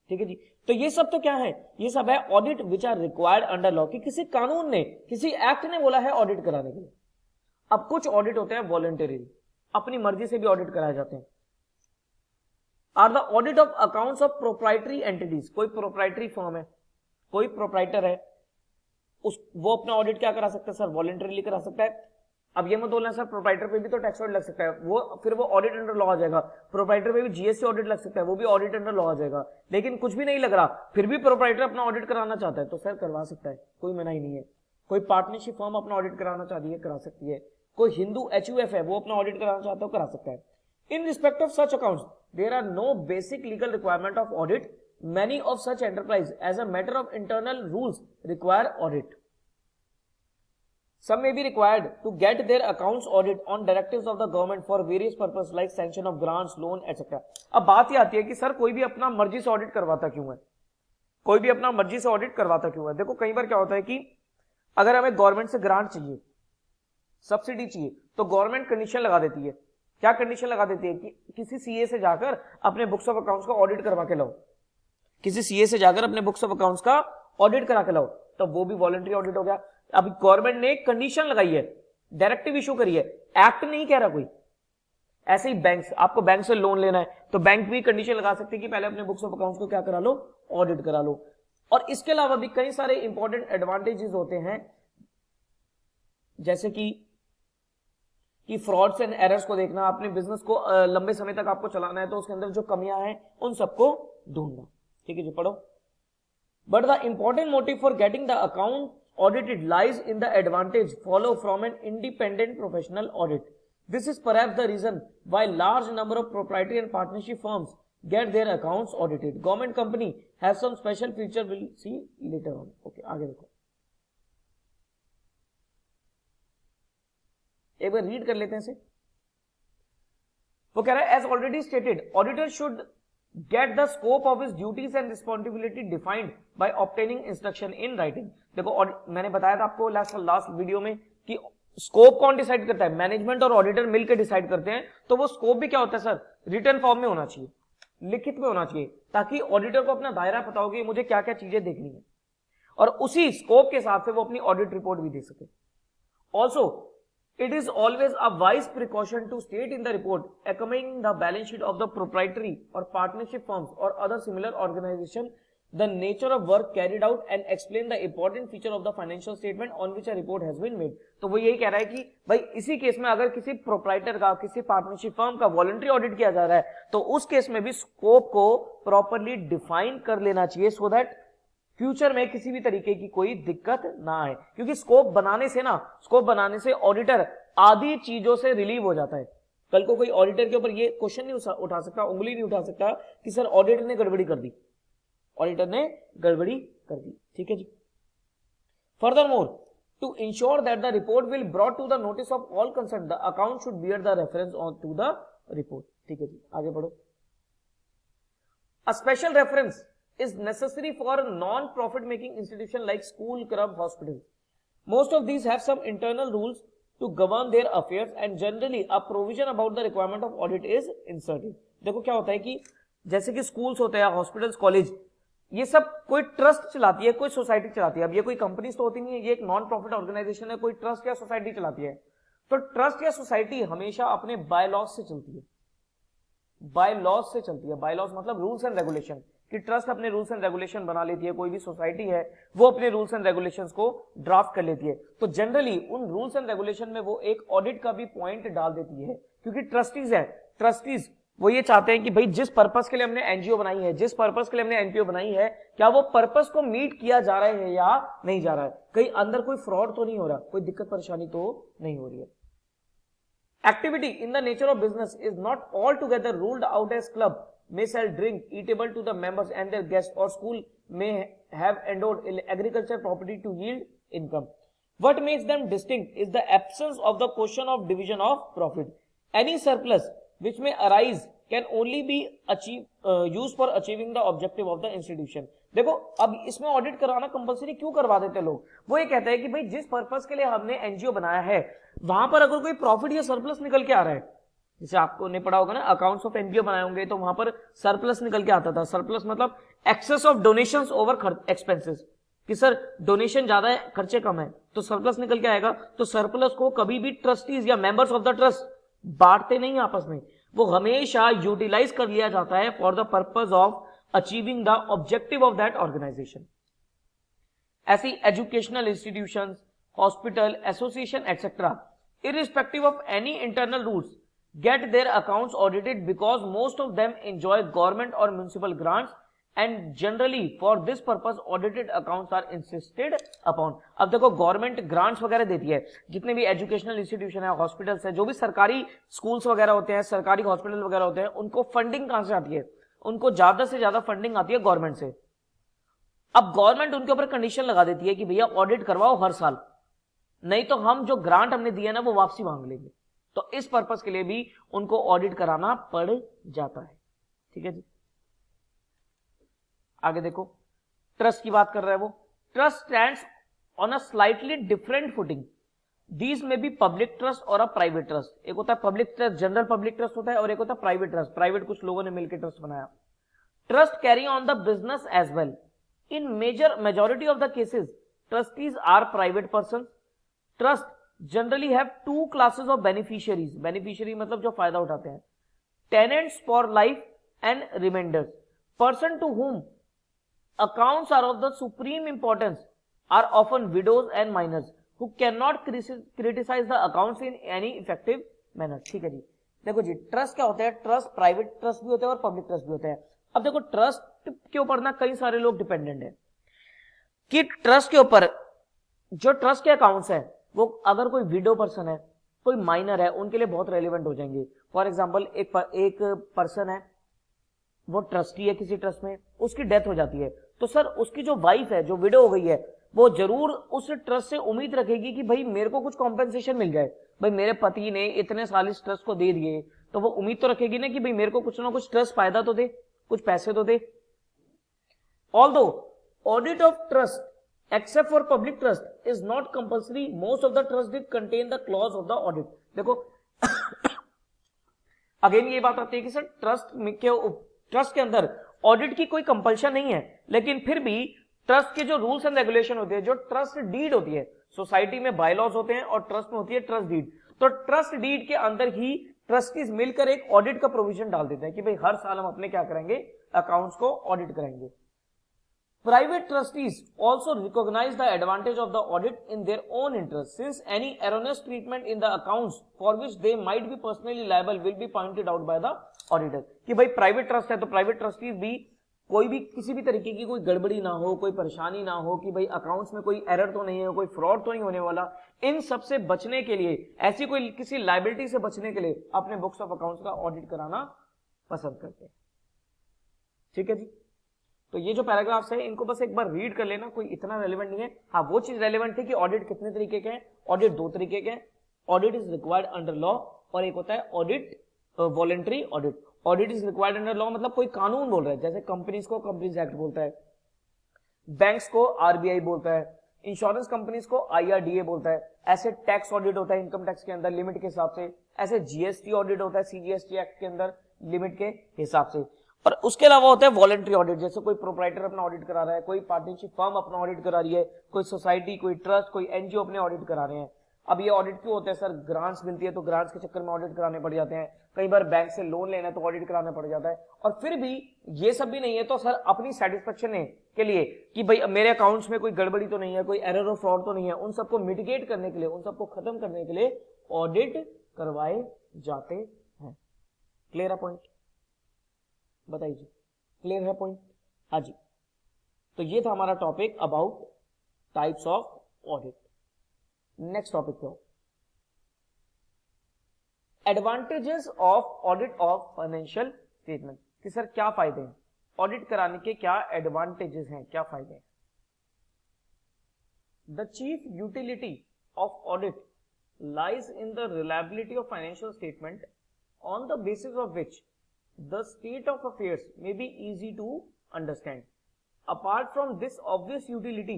ठीक है जी। तो ये सब तो क्या है, ये सब है audit which are required under law, कि किसी कानून ने, किसी एक्ट ने बोला है ऑडिट कराने के लिए। अब कुछ ऑडिट होते हैं वॉलंटरी, अपनी मर्जी से भी ऑडिट कराए जाते हैं। Are the audit of accounts of proprietary entities, कोई प्रोप्राइटरी फर्म है, कोई प्रोप्राइटर है, वो अपना ऑडिट क्या करा सकता है सर, वॉलंटरीली करा सकता है। अब ये मत बोलना सर प्रोप्राइटर पे भी तो टैक्स ऑडिट लग सकता है, फिर वो ऑडिट अंडर लॉ आ जाएगा। प्रोप्राइटर पे भी जीएसटी ऑडिट लग सकता है, वो भी ऑडिट अंडर लॉ आ जाएगा। लेकिन कुछ भी नहीं लग रहा, फिर भी प्रोप्राइटर अपना ऑडिट कराना चाहता है, तो सर करवा सकता है, कोई मना ही नहीं है। कोई पार्टनरशिप फर्म अपना ऑडिट कराना चाहती है, करा सकती है। कोई हिंदू एचयूएफ है, वो अपना ऑडिट कराना चाहता है, करा सकता है। In respect of such accounts, there are no basic legal requirement of audit. Many of such enterprise, as a matter of internal rules, require audit. Some may be required to get their accounts audit on directives of the government for various purposes like sanction of grants, loan, etc. अब बात ये आती है कि sir कोई भी अपना मर्जी से ऑडिट करवाता क्यों है, कोई भी अपना मर्जी से ऑडिट करवाता क्यों है। देखो कई बार क्या होता है कि अगर हमें गवर्नमेंट से ग्रांट चाहिए, सब्सिडी चाहिए, तो गवर्नमेंट कंडीशन लगा देती है। क्या कंडीशन लगा देती है कि किसी सीए से जाकर अपने बुक्स ऑफ अकाउंट्स का ऑडिट करवा के लाओ, किसी सीए से जाकर अपने बुक्स ऑफ अकाउंट्स का ऑडिट करा के लाओ, तो वो भी वॉलंटरी ऑडिट हो गया। अब गवर्नमेंट ने कंडीशन लगाई है, डायरेक्टिव इशू करी है, एक्ट नहीं कह रहा कोई। ऐसे ही बैंक्स, आपको बैंक से लोन लेना है तो बैंक भी कंडीशन लगा सकते हैं कि पहले अपने बुक्स ऑफ अकाउंट्स को क्या करा लो, ऑडिट करा लो। और इसके अलावा भी कई सारे इंपॉर्टेंट एडवांटेजेस होते हैं, जैसे कि फ्रॉड्स एंड एरर्स को देखना, अपने बिजनेस को लंबे समय तक आपको चलाना है तो उसके अंदर जो कमियां हैं उन सबको ढूंढना। ठीक है जी, पढ़ो। But the important motive for getting the account audited lies in the advantage follow from an independent professional audit. This is perhaps the reason why large number of proprietary and partnership firms get their accounts audited. Government company has some special feature, we'll see later on. Okay, आगे देखो, एक बार read कर लेते हैं इसे। वो कह रहा है, as already stated, auditor should get the scope of his duties and responsibility defined by obtaining instruction in writing. देखो मैंने बताया था आपको लास्ट वीडियो में कि स्कोप कौन डिसाइड करता है, मैनेजमेंट और ऑडिटर मिलकर डिसाइड करते हैं। तो वो स्कोप भी क्या होता है सर, रिटन फॉर्म में होना चाहिए, लिखित में होना चाहिए, ताकि ऑडिटर को अपना दायरा पता हो कि मुझे क्या क्या चीजें देखनी है और उसी स्कोप के हिसाब से वो अपनी ऑडिट रिपोर्ट भी दे सके। Also it is always a wise precaution to state in the report accompanying the balance sheet of the proprietary or partnership firms or other similar organization the nature of work carried out and explain the important feature of the financial statement on which a report has been made. तो वो यही कह रहा है कि भाई इसी case में अगर किसी प्रोप्राइटर का, किसी पार्टनरशिप फर्म का वॉलंटरी ऑडिट किया जा रहा है तो उस केस में भी स्कोप को प्रॉपरली डिफाइन कर लेना चाहिए, सो दैट फ्यूचर में किसी भी तरीके की कोई दिक्कत ना आए। क्योंकि स्कोप बनाने से ऑडिटर आधी चीजों से रिलीव हो जाता है। कल को कोई ऑडिटर के ऊपर ये क्वेश्चन नहीं उठा सकता, उंगली नहीं उठा सकता कि सर ऑडिटर ने गड़बड़ी कर दी, ऑडिटर ने गड़बड़ी कर दी। ठीक है जी। Furthermore, to ensure that the report will brought to the notice of all concern, the account should bear the reference on to the report. ठीक है जी, आगे बढ़ो। A special reference is necessary for non-profit making institution like school, club, hospital. Most of these have some internal rules to govern their affairs and generally a provision about the requirement of audit is inserted. देखो क्या होता है कि जैसे कि schools होते हैं, hospitals, college, ये सब कोई ट्रस्ट चलाती है, कोई सोसाइटी चलाती है। अब ये कोई कंपनीज तो होती नहीं है, ये एक नॉन प्रॉफिट ऑर्गेनाइजेशन है, कोई ट्रस्ट या सोसाइटी चलाती है। तो ट्रस्ट या सोसाइटी हमेशा अपने बाय लॉज से चलती है, बाय लॉज से चलती है। बाय लॉज मतलब रूल्स एंड रेगुलेशन, कि ट्रस्ट अपने रूल्स एंड रेगुलेशन बना लेती है, कोई भी सोसाइटी है वो अपने रूल्स एंड रेगुलेशंस को ड्राफ्ट कर लेती है। तो जनरली उन रूल्स एंड रेगुलेशन में वो एक ऑडिट का भी पॉइंट डाल देती है, क्योंकि ट्रस्टीज है, ट्रस्टीज वो ये चाहते हैं कि भाई जिस पर्पस के लिए हमने एनजीओ बनाई है, जिस पर्पस के लिए हमने एनपीओ बनाई है, क्या वो पर्पस को मीट किया जा रहा है या नहीं जा रहा है, कहीं अंदर कोई फ्रॉड तो नहीं हो रहा, कोई दिक्कत परेशानी तो नहीं हो रही है। Activity in the nature of business is not altogether ruled out as club may sell drink eatable to the members and their guests, or school may have endowed agriculture property to yield income. What makes them distinct is the absence of the question of division of profit. Any surplus which may arise can only be used for achieving the objective of the institution. देखो अब इसमें audit कराना compulsory क्यों करवा देते लोग, वो ये कहते हैं कि भाई जिस पर्पस के लिए हमने एनजीओ बनाया है वहां पर अगर कोई प्रॉफिट या सरप्लस निकल के आ रहा है, जैसे आपको नहीं पढ़ा होगा ना, अकाउंट्स ऑफ एनजीओ बनाए होंगे तो वहां पर सरप्लस निकल के आता था। सरप्लस मतलब excess of donations over expenses, कि सर डोनेशन ज्यादा है खर्चे कम है, तो सरप्लस निकल के आएगा। तो सरप्लस को कभी भी ट्रस्टीज या मेंबर्स ऑफ द ट्रस्ट बांटते नहीं आपस में, वो हमेशा यूटिलाइज कर लिया जाता है for the purpose of achieving the objective of that organisation. ऐसी educational institutions, hospital, association etcetera, irrespective of any internal rules, get their accounts audited because most of them enjoy government or municipal grants, and generally for this purpose audited accounts are insisted upon. अब देखो government grants वगैरह देती है, जितने भी educational institution है, hospitals है, जो भी सरकारी स्कूल्स वगैरह होते हैं, सरकारी हॉस्पिटल वगैरह होते हैं, उनको फंडिंग कहां से आती है, उनको ज्यादा से ज्यादा फंडिंग आती है गवर्नमेंट से। अब गवर्नमेंट उनके ऊपर कंडीशन लगा देती है कि भैया ऑडिट करवाओ हर साल, नहीं तो हम जो ग्रांट हमने दिया ना वो वापसी मांग लेंगे। तो इस पर्पस के लिए भी उनको ऑडिट कराना पड़ जाता है। ठीक है जी, आगे देखो, ट्रस्ट की बात कर रहा है वो। Trust stands on a slightly different footing, these में बी पब्लिक ट्रस्ट और अ प्राइवेट ट्रस्ट। एक होता है public trust, general public trust होता है, और एक होता है प्राइवेट ट्रस्ट, प्राइवेट कुछ लोगों ने मिलकर ट्रस्ट बनाया। Trust carry on the business as well. In majority of the cases trustees are private person. Trust generally have two classes of beneficiaries, beneficiary मतलब जो फायदा उठाते हैं, tenants for life and remainders. Person to whom accounts are of the supreme importance are often widows and minors who can not criticise the accounts in any effective manner. ठीक है जी, देखो जी trust क्या होता है, ट्रस्ट प्राइवेट ट्रस्ट भी होते हैं और पब्लिक ट्रस्ट भी होते हैं। अब देखो ट्रस्ट के ऊपर ना कई सारे लोग डिपेंडेंट है, कि ट्रस्ट के ऊपर जो ट्रस्ट के अकाउंट्स है वो अगर कोई विडो पर्सन है, कोई माइनर है, उनके लिए बहुत रेलिवेंट हो जाएंगे। फॉर एग्जांपल एक पर्सन है, वो ट्रस्टी है किसी ट्रस्ट में, उसकी डेथ हो जाती है, तो सर उसकी जो वाइफ है, जो विडो हो गई है, वो जरूर उस ट्रस्ट से उम्मीद रखेगी कि भाई मेरे को कुछ कॉम्पेंसेशन मिल जाए, भाई मेरे पति ने इतने साल इस ट्रस्ट को दे दिए, तो वो उम्मीद तो रखेगी ना कि भाई मेरे को कुछ ना कुछ ट्रस्ट फायदा तो दे, कुछ पैसे तो दे। Although audit of trust except for public trust is not compulsory, most of the trust did contain the clause of the audit। देखो अगेन ये बात आती है कि सर ट्रस्ट के अंदर ऑडिट की कोई कंपल्शन नहीं है, लेकिन फिर भी ट्रस्ट के जो रूल्स एंड रेगुलेशन होते हैं, जो ट्रस्ट डीड होती है, सोसाइटी में बायलॉज होते हैं और ट्रस्ट में होती है ट्रस्ट डीड, तो ट्रस्ट डीड के अंदर ही ट्रस्टीज मिलकर एक ऑडिट का प्रोविजन डाल देते हैं कि भाई हर साल हम अपने क्या करेंगे, अकाउंट्स को ऑडिट करेंगे। Private trustees also recognize the advantage of the audit in their own interest, since any erroneous treatment in the accounts for which they might be personally liable will be pointed out by the auditor। कि भाई private trust है तो private trustees भी कोई भी किसी भी तरीके की कोई गड़बड़ी ना हो, कोई परेशानी ना हो, कि भाई अकाउंट्स में कोई एरर तो नहीं है, कोई फ्रॉड तो नहीं होने वाला, इन सब से बचने के लिए, ऐसी कोई किसी लाइबिलिटी से बचने के लिए अपने बुक्स ऑफ अकाउंट्स का ऑडिट कराना पसंद करते हैं। ठीक है जी, तो ये जो पैराग्राफ्स है इनको बस एक बार रीड कर लेना, कोई इतना रेलेवेंट नहीं है। हाँ वो चीज रेलेवेंट थी कि ऑडिट कितने तरीके के हैं, ऑडिट दो तरीके के हैं, audit is required under law और एक होता है audit voluntary audit. Audit is required under law मतलब कोई कानून बोल रहा है, जैसे कंपनीज को कंपनीज एक्ट बोलता है, बैंक्स को आरबीआई बोलता है, इंश्योरेंस कंपनीज को आईआरडीए बोलता है, ऐसे टैक्स ऑडिट होता है इनकम टैक्स के अंदर लिमिट के हिसाब से, ऐसे जीएसटी ऑडिट होता है सीजीएसटी एक्ट के अंदर लिमिट के हिसाब से। और उसके अलावा होता है वॉलंटरी ऑडिट, जैसे कोई प्रोप्राइटर अपना ऑडिट करा रहा है, कोई पार्टनरशिप फर्म अपना ऑडिट करा रही है, कोई सोसाइटी, कोई ट्रस्ट, कोई एनजीओ अपने ऑडिट करा रहे हैं। अब ये ऑडिट क्यों होता है सर? ग्रांट्स मिलती है तो ग्रांट्स के चक्कर में ऑडिट कराने पड़ जाते हैं, कई बार बैंक से लोन लेना है तो ऑडिट कराना पड़ जाता है। और फिर भी ये सब भी नहीं है तो सर अपनी सेटिस्फेक्शन के लिए कि भाई मेरे अकाउंट्स में कोई गड़बड़ी तो नहीं है, कोई एरर और फ्रॉड तो नहीं है, उन सबको मिटिगेट करने के लिए, उन सबको खत्म करने के लिए ऑडिट करवाए जाते हैं। क्लियर है पॉइंट? बताइए, क्लियर है पॉइंट? हाँ जी। तो ये था हमारा topic about types of audit. Next topic पे advantages of audit of financial statement, कि सर क्या फायदे हैं ऑडिट कराने के, क्या एडवांटेजेस हैं, क्या फायदे हैं। The chief utility of audit lies in the reliability of financial statement on the basis of which the state of affairs may be easy to understand. Apart from this obvious utility,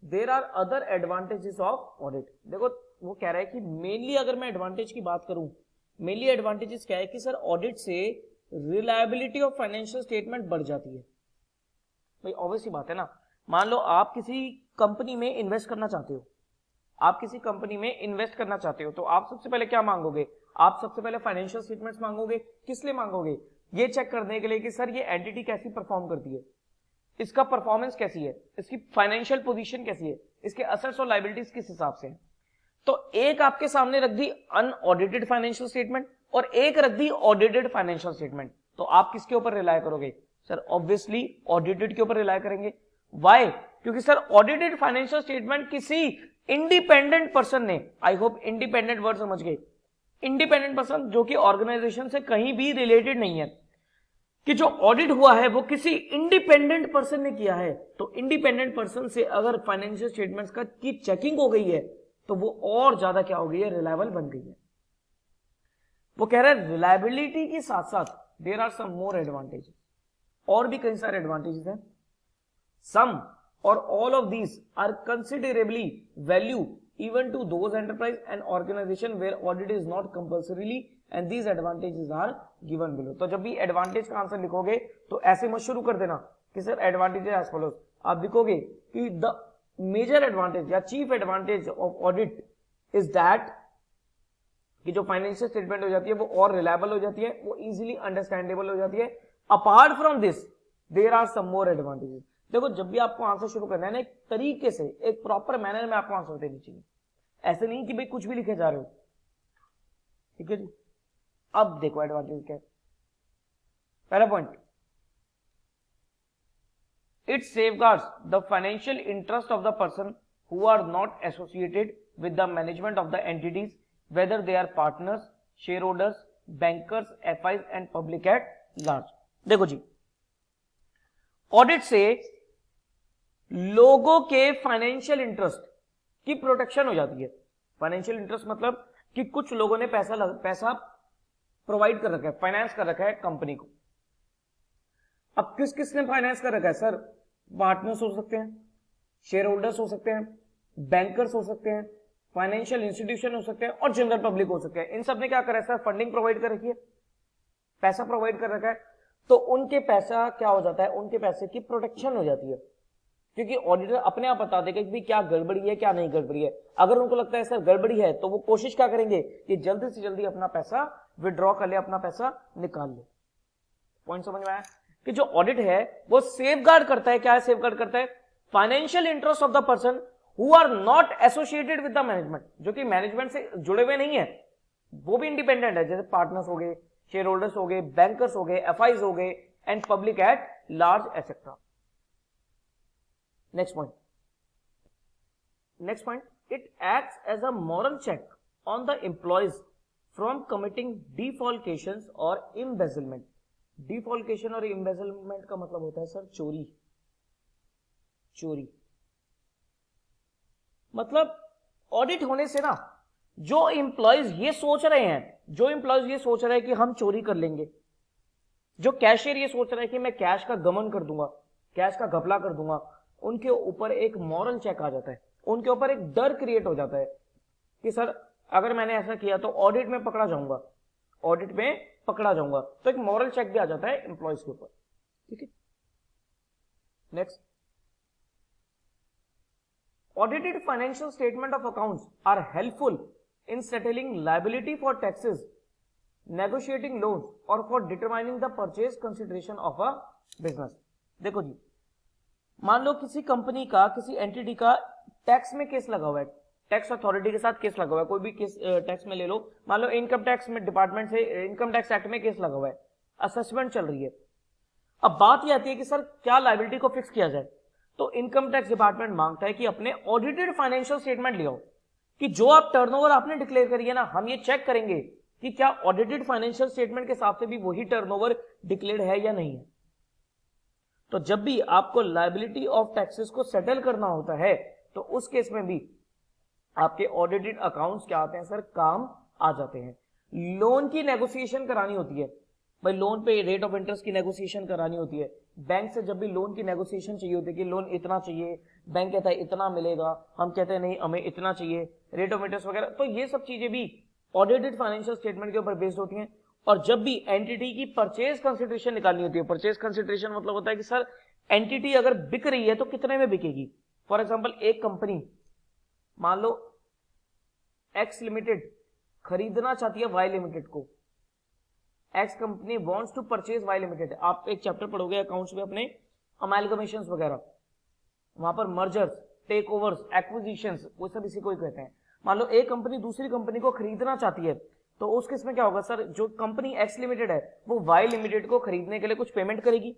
there are other advantages of audit. देखो वो कह रहा है कि mainly अगर मैं advantage की बात करूं, मेनली एडवांटेजेस क्या है कि सर ऑडिट से रिलायबिलिटी ऑफ फाइनेंशियल स्टेटमेंट बढ़ जाती है। भाई ऑब्वियस ही बात है ना, मान लो आप किसी कंपनी में इन्वेस्ट करना चाहते हो, आप किसी कंपनी में इन्वेस्ट करना चाहते हो तो आप सबसे पहले क्या मांगोगे? आप सबसे पहले फाइनेंशियल स्टेटमेंट्स मांगोगे। किस लिए मांगोगे? ये चेक करने के लिए कि सर ये एंटिटी कैसी परफॉर्म करती है, इसका परफॉर्मेंस कैसी है, इसकी फाइनेंशियल पोजीशन कैसी है, इसके असेट्स और लायबिलिटीज किस हिसाब से है। तो एक आपके सामने रख दी अनऑडिटेड फाइनेंशियल स्टेटमेंट और एक रख दी ऑडिटेड फाइनेंशियल स्टेटमेंट, तो आप किसके ऊपर रिलाय करोगे? सर ऑब्वियसली ऑडिटेड के ऊपर रिलाय करेंगे। वाई? क्योंकि सर ऑडिटेड फाइनेंशियल स्टेटमेंट किसी इंडिपेंडेंट पर्सन ने, आई होप इंडिपेंडेंट वर्ड समझ गए, इंडिपेंडेंट पर्सन जो कि ऑर्गेनाइजेशन से कहीं भी रिलेटेड नहीं है, कि जो ऑडिट हुआ है वो किसी इंडिपेंडेंट पर्सन ने किया है, तो इंडिपेंडेंट पर्सन से अगर फाइनेंशियल स्टेटमेंट्स का की चेकिंग हो गई है तो वो और ज्यादा क्या हो गई है? रिलायबल बन गई है। वो कह रहा है रिलायबिलिटी के साथ साथ there are some more advantages, और भी कई सारे एडवांटेजेस हैं। सम or all of these are considerably value even to those enterprise and organization where audit is not compulsorily and these advantages are given below. तो जब भी एडवांटेज का answer लिखोगे तो ऐसे मत शुरू कर देना कि सर एडवांटेज एज फॉलोज, आप लिखोगे कि द मेजर एडवांटेज या chief advantage of audit is that कि जो फाइनेंशियल स्टेटमेंट हो जाती है वो और रिलायबल हो जाती है, वो इजीली अंडरस्टैंडेबल हो जाती है। Apart from this there are some more advantages. देखो जब भी आपको आंसर शुरू करना है ना, एक तरीके से, एक प्रॉपर मैनर में आपको आंसर देनी चाहिए, ऐसे नहीं कि भाई कुछ भी लिखे जा रहे हो। ठीक है जी। अब देखो एडवांटेज क्या है। पहला point, it safeguards the financial interest of the person who are not associated with the management of the entities whether they are partners, share holders, bankers, FIs and public at large. देखो जी, audit से लोगों के financial interest की protection हो जाती है। Financial interest मतलब कि कुछ लोगों ने पैसा प्रोवाइड कर रखा है, फाइनेंस कर रखा है कंपनी को। अब किस किस ने फाइनेंस कर रखा है सर? पार्टनर्स हो सकते हैं, शेयर होल्डर्स हो सकते हैं, बैंकर्स हो सकते हैं, फाइनेंशियल इंस्टीट्यूशन हो सकते हैं और जनरल पब्लिक हो सकते हैं। इन सब ने क्या करा है सर? फंडिंग प्रोवाइड कर रखी है, पैसा प्रोवाइड कर रखा है, तो उनके पैसा क्या हो जाता है? उनके पैसे की प्रोटेक्शन हो जाती है, क्योंकि ऑडिटर अपने आप बता देगा कि भाई क्या गड़बड़ी है क्या नहीं गड़बड़ी है। अगर उनको लगता है सर गड़बड़ी है तो वो कोशिश क्या करेंगे कि जल्दी से जल्दी अपना पैसा विड्रॉ कर ले, अपना पैसा निकाल ले। पॉइंट समझ में आया कि जो ऑडिट है वो सेफगार्ड करता है। क्या है सेफगार्ड करता है? Financial interest of the person who are not associated with the management, जो कि मैनेजमेंट से जुड़े हुए नहीं है, वो भी इंडिपेंडेंट है, जैसे पार्टनर्स हो गए, शेयर होल्डर्स हो गए, बैंकर्स हो गए, एफआईज हो गए and public at large etcetera. Next point, it acts as a moral check on the employees from committing defalcations or embezzlement. Defalcation और embezzlement का मतलब होता है सर चोरी। मतलब ऑडिट होने से ना जो एम्प्लॉयज ये सोच रहे हैं कि हम चोरी कर लेंगे, जो कैशियर ये सोच रहा है कि मैं कैश का गमन कर दूंगा, कैश का घपला कर दूंगा, उनके ऊपर एक मॉरल चेक आ जाता है, उनके ऊपर एक डर क्रिएट हो जाता है कि सर अगर मैंने ऐसा किया तो ऑडिट में पकड़ा जाऊंगा, ऑडिट में पकड़ा जाऊंगा, तो एक मॉरल चेक भी आ जाता है एम्प्लॉयज के ऊपर। ठीक है, next, audited financial statement of accounts are helpful in settling liability for taxes, negotiating loans or for determining the purchase consideration of a business. देखो जी, मान लो किसी कंपनी का, किसी एंटिटी का टैक्स में केस लगा हुआ है, टैक्स अथॉरिटी के साथ केस लगा हुआ है, कोई भी केस टैक्स में ले लो, मान लो इनकम टैक्स में डिपार्टमेंट से, इनकम टैक्स एक्ट में केस लगा हुआ है, असेसमेंट चल रही है। अब बात यह आती है कि सर क्या लायबिलिटी को फिक्स किया जाए, तो इनकम टैक्स डिपार्टमेंट मांगता है कि अपने ऑडिटेड फाइनेंशियल स्टेटमेंट ले आओ, कि जो आप टर्नओवर आपने डिक्लेयर करी है ना, हम ये चेक करेंगे कि क्या ऑडिटेड फाइनेंशियल स्टेटमेंट के हिसाब से भी वही टर्नओवर डिक्लेयर्ड है या नहीं है। तो जब भी आपको लायबिलिटी ऑफ टैक्सेस को सेटल करना होता है, तो उस केस में भी आपके ऑडिटेड अकाउंट्स क्या आते हैं सर, काम आ जाते हैं। लोन की नेगोशिएशन करानी होती है भाई, लोन पे रेट ऑफ इंटरेस्ट की नेगोशिएशन करानी होती है, बैंक से जब भी लोन की नेगोशिएशन चाहिए होती है कि लोन इतना चाहिए, बैंक कहता है इतना मिलेगा, हम कहते हैं नहीं हमें इतना चाहिए, रेट ऑफ इंटरेस्ट वगैरह, तो ये सब चीजें भी ऑडिटेड फाइनेंशियल स्टेटमेंट के ऊपर बेस्ड होती हैं। और जब भी एंटिटी की परचेज कंसिडरेशन निकालनी होती है, परचेज कंसिडरेशन मतलब होता है कि सर एंटिटी अगर बिक रही है तो कितने में बिकेगी। फॉर एग्जांपल एक कंपनी मान लो एक्स लिमिटेड खरीदना चाहती है वाई लिमिटेड को, X company wants to purchase Y limited. आप एक चैप्टर पढ़ोगे अकाउंट्स में अपने, अमालगमेशंस वगैरह, वहां पर मर्जर्स, टेक ओवर्स, एक्विजिशंस, वो सब इसी को ही कहते हैं। मान लो एक कंपनी दूसरी कंपनी को खरीदना चाहती है, तो उस केस में क्या होगा सर, जो कंपनी एक्स लिमिटेड है वो वाई लिमिटेड को खरीदने के लिए कुछ पेमेंट करेगी।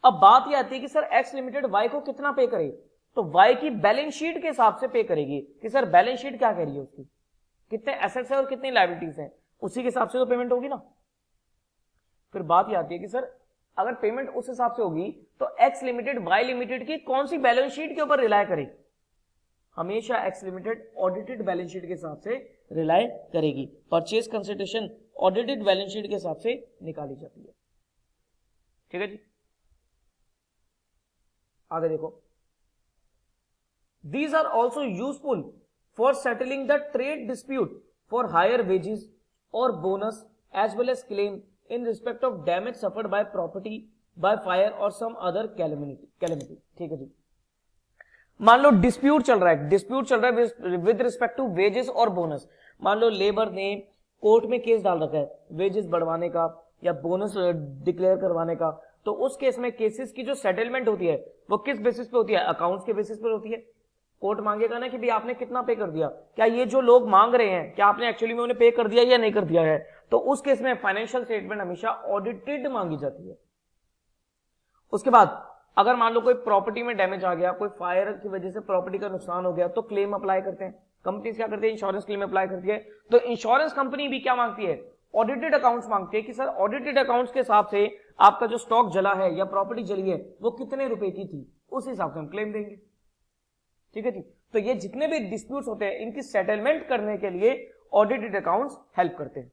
अब बात यह आती है कि सर एक्स लिमिटेड वाई को कितना पे करे, तो वाई की बैलेंस शीट के हिसाब से पे करेगी कि सर बैलेंस शीट क्या कह रही है उसकी, कितने एसेट्स है और कितनी लायबिलिटीज है, उसी के हिसाब से तो पेमेंट होगी ना। फिर बात यह आती है कि सर अगर पेमेंट उस हिसाब से होगी तो एक्स लिमिटेड वाई लिमिटेड की कौन सी बैलेंस शीट के ऊपर रिलाय करेगी, हमेशा x limited audited balance sheet के हिसाब से रिलाय करेगी। Purchase consideration audited balance sheet के हिसाब से निकाली जाती है। ठीक है जी, आगे देखो, these are also useful for settling the trade dispute for higher wages or bonus as well as claim in respect of damage suffered by property by fire or some other calamity। ठीक है जी, मान लो dispute चल रहा है, dispute चल रहा है with respect to wages और बोनस। मान लो लेबर ने कोर्ट में केस डाल रखा है वेजेस बढ़वाने का या बोनस डिक्लेयर करवाने का, तो उस केस में केसेस की जो सेटलमेंट होती है वो किस बेसिस पे होती है, अकाउंट्स के बेसिस पे होती है। कोर्ट मांगेगा ना कि भाई आपने कितना पे कर दिया, क्या ये जो लोग मांग रहे हैं क्या आपने एक्चुअली में उन्हें पे कर दिया या नहीं कर दिया है, तो उस केस में फाइनेंशियल स्टेटमेंट हमेशा ऑडिटेड मांगी जाती है। उसके बाद अगर मान लो कोई प्रॉपर्टी में डैमेज आ गया, कोई फायर की वजह से प्रॉपर्टी का नुकसान हो गया, तो क्लेम अप्लाई करते हैं, कंपनी क्या करती है, इंश्योरेंस क्लेम अप्लाई करती है। तो इंश्योरेंस कंपनी भी क्या मांगती है, ऑडिटेड अकाउंट्स मांगती है कि सर ऑडिटेड अकाउंट्स के हिसाब से आपका जो स्टॉक जला है या प्रॉपर्टी जली है वो कितने रुपए की थी, उस हिसाब से हम क्लेम देंगे। ठीक है जी, तो ये जितने भी डिस्प्यूट्स होते हैं इनकी सेटलमेंट करने के लिए ऑडिटेड अकाउंट्स हेल्प करते हैं।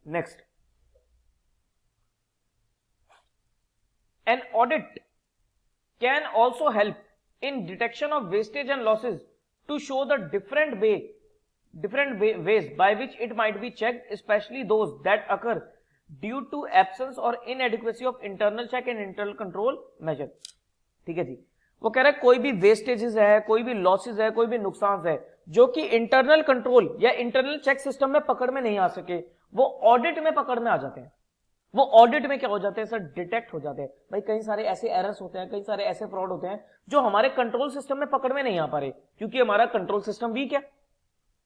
Next, an audit can also help in detection of wastage and losses to show the different ways by which it might be checked, especially those that occur due to absence or inadequacy of internal check and internal control measure। ठीक है जी, वो कह रहा है कोई भी vestiges है, कोई भी लॉसेज है, कोई भी नुकसान है जो कि इंटरनल कंट्रोल या इंटरनल चेक सिस्टम में पकड़ में नहीं आ सके, वो ऑडिट में पकड़ में आ जाते हैं। वो ऑडिट में क्या हो जाते हैं सर, डिटेक्ट हो जाते हैं। भाई कई सारे ऐसे एरर्स होते हैं, कई सारे ऐसे फ्रॉड होते हैं जो हमारे कंट्रोल सिस्टम में पकड़ में नहीं आ पा रहे, क्योंकि हमारा कंट्रोल सिस्टम वीक है,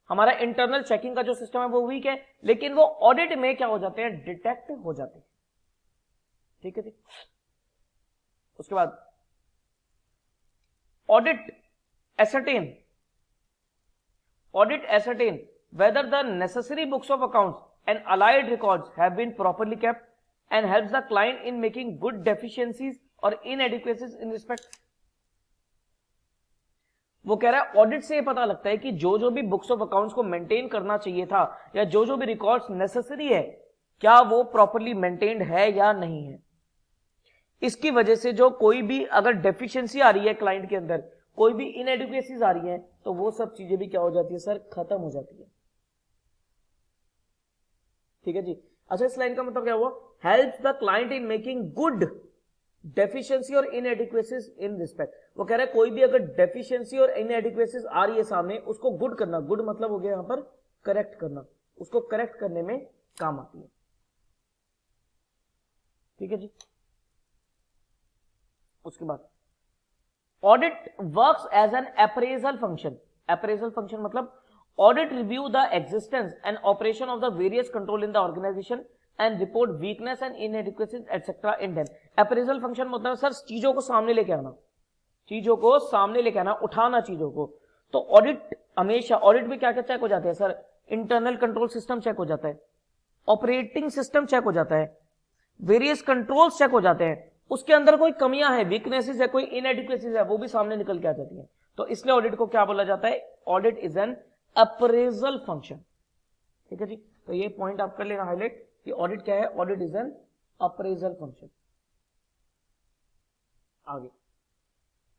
हमारा इंटरनल चेकिंग का जो सिस्टम है वो वीक है, लेकिन वो ऑडिट में क्या हो जाते हैं, डिटेक्ट हो जाते हैं। ठीक है जी, उसके बाद audit ascertain whether the necessary books of accounts and allied records have been properly kept and helps the client in making good deficiencies or inadequacies in respect। वो कह रहा है ऑडिट से ये पता लगता है कि जो जो भी बुक्स ऑफ अकाउंट्स को मेंटेन करना चाहिए था या जो जो भी रिकॉर्ड्स नेसेसरी है क्या वो प्रॉपरली मेंटेन्ड है या नहीं है। इसकी वजह से जो कोई भी अगर डेफिशिएंसी आ रही है क्लाइंट के अंदर, कोई भी इनएडिक्वेसीज आ रही हैं तो वो सब चीजें भी क्या हो जाती है सर, खत्म हो जाती है। ठीक है जी। अच्छा, इस लाइन का मतलब क्या हुआ, help the client in making good deficiency और इनएडिक्वेसीज इन रिस्पेक्ट। वो कह रहा है कोई भी अगर डेफिशिएंसी और इनएडिक्वेसीज आ रही है सामने, उसको गुड करना, गुड मतलब हो गया यहां पर करेक्ट करना, उसको करेक्ट करने में काम आती है। ठीक है जी। उसके बाद audit works as an appraisal function. Appraisal function मतलब audit review the existence and operation of the various control in the organisation and report weakness and inadequacies etcetera in them. Appraisal function मतलब sir चीजों को सामने लेके आना, चीजों को सामने लेके आना, उठाना चीजों को। तो ऑडिट हमेशा, ऑडिट में क्या क्या चेक हो जाते हैं sir, internal control system check हो जाता है, ऑपरेटिंग सिस्टम चेक हो जाता है, वेरियस कंट्रोल्स चेक हो जाते हैं, उसके अंदर कोई कमियां है, वीकनेसेस है, कोई इनएडिक्वेसीज है, वो भी सामने निकल के आ जाती है। तो इसलिए ऑडिट को क्या बोला जाता है, audit is an appraisal function. ठीक है जी। तो ये पॉइंट आप कर लेना हाईलाइट कि ऑडिट क्या है, audit is an appraisal function. आगे,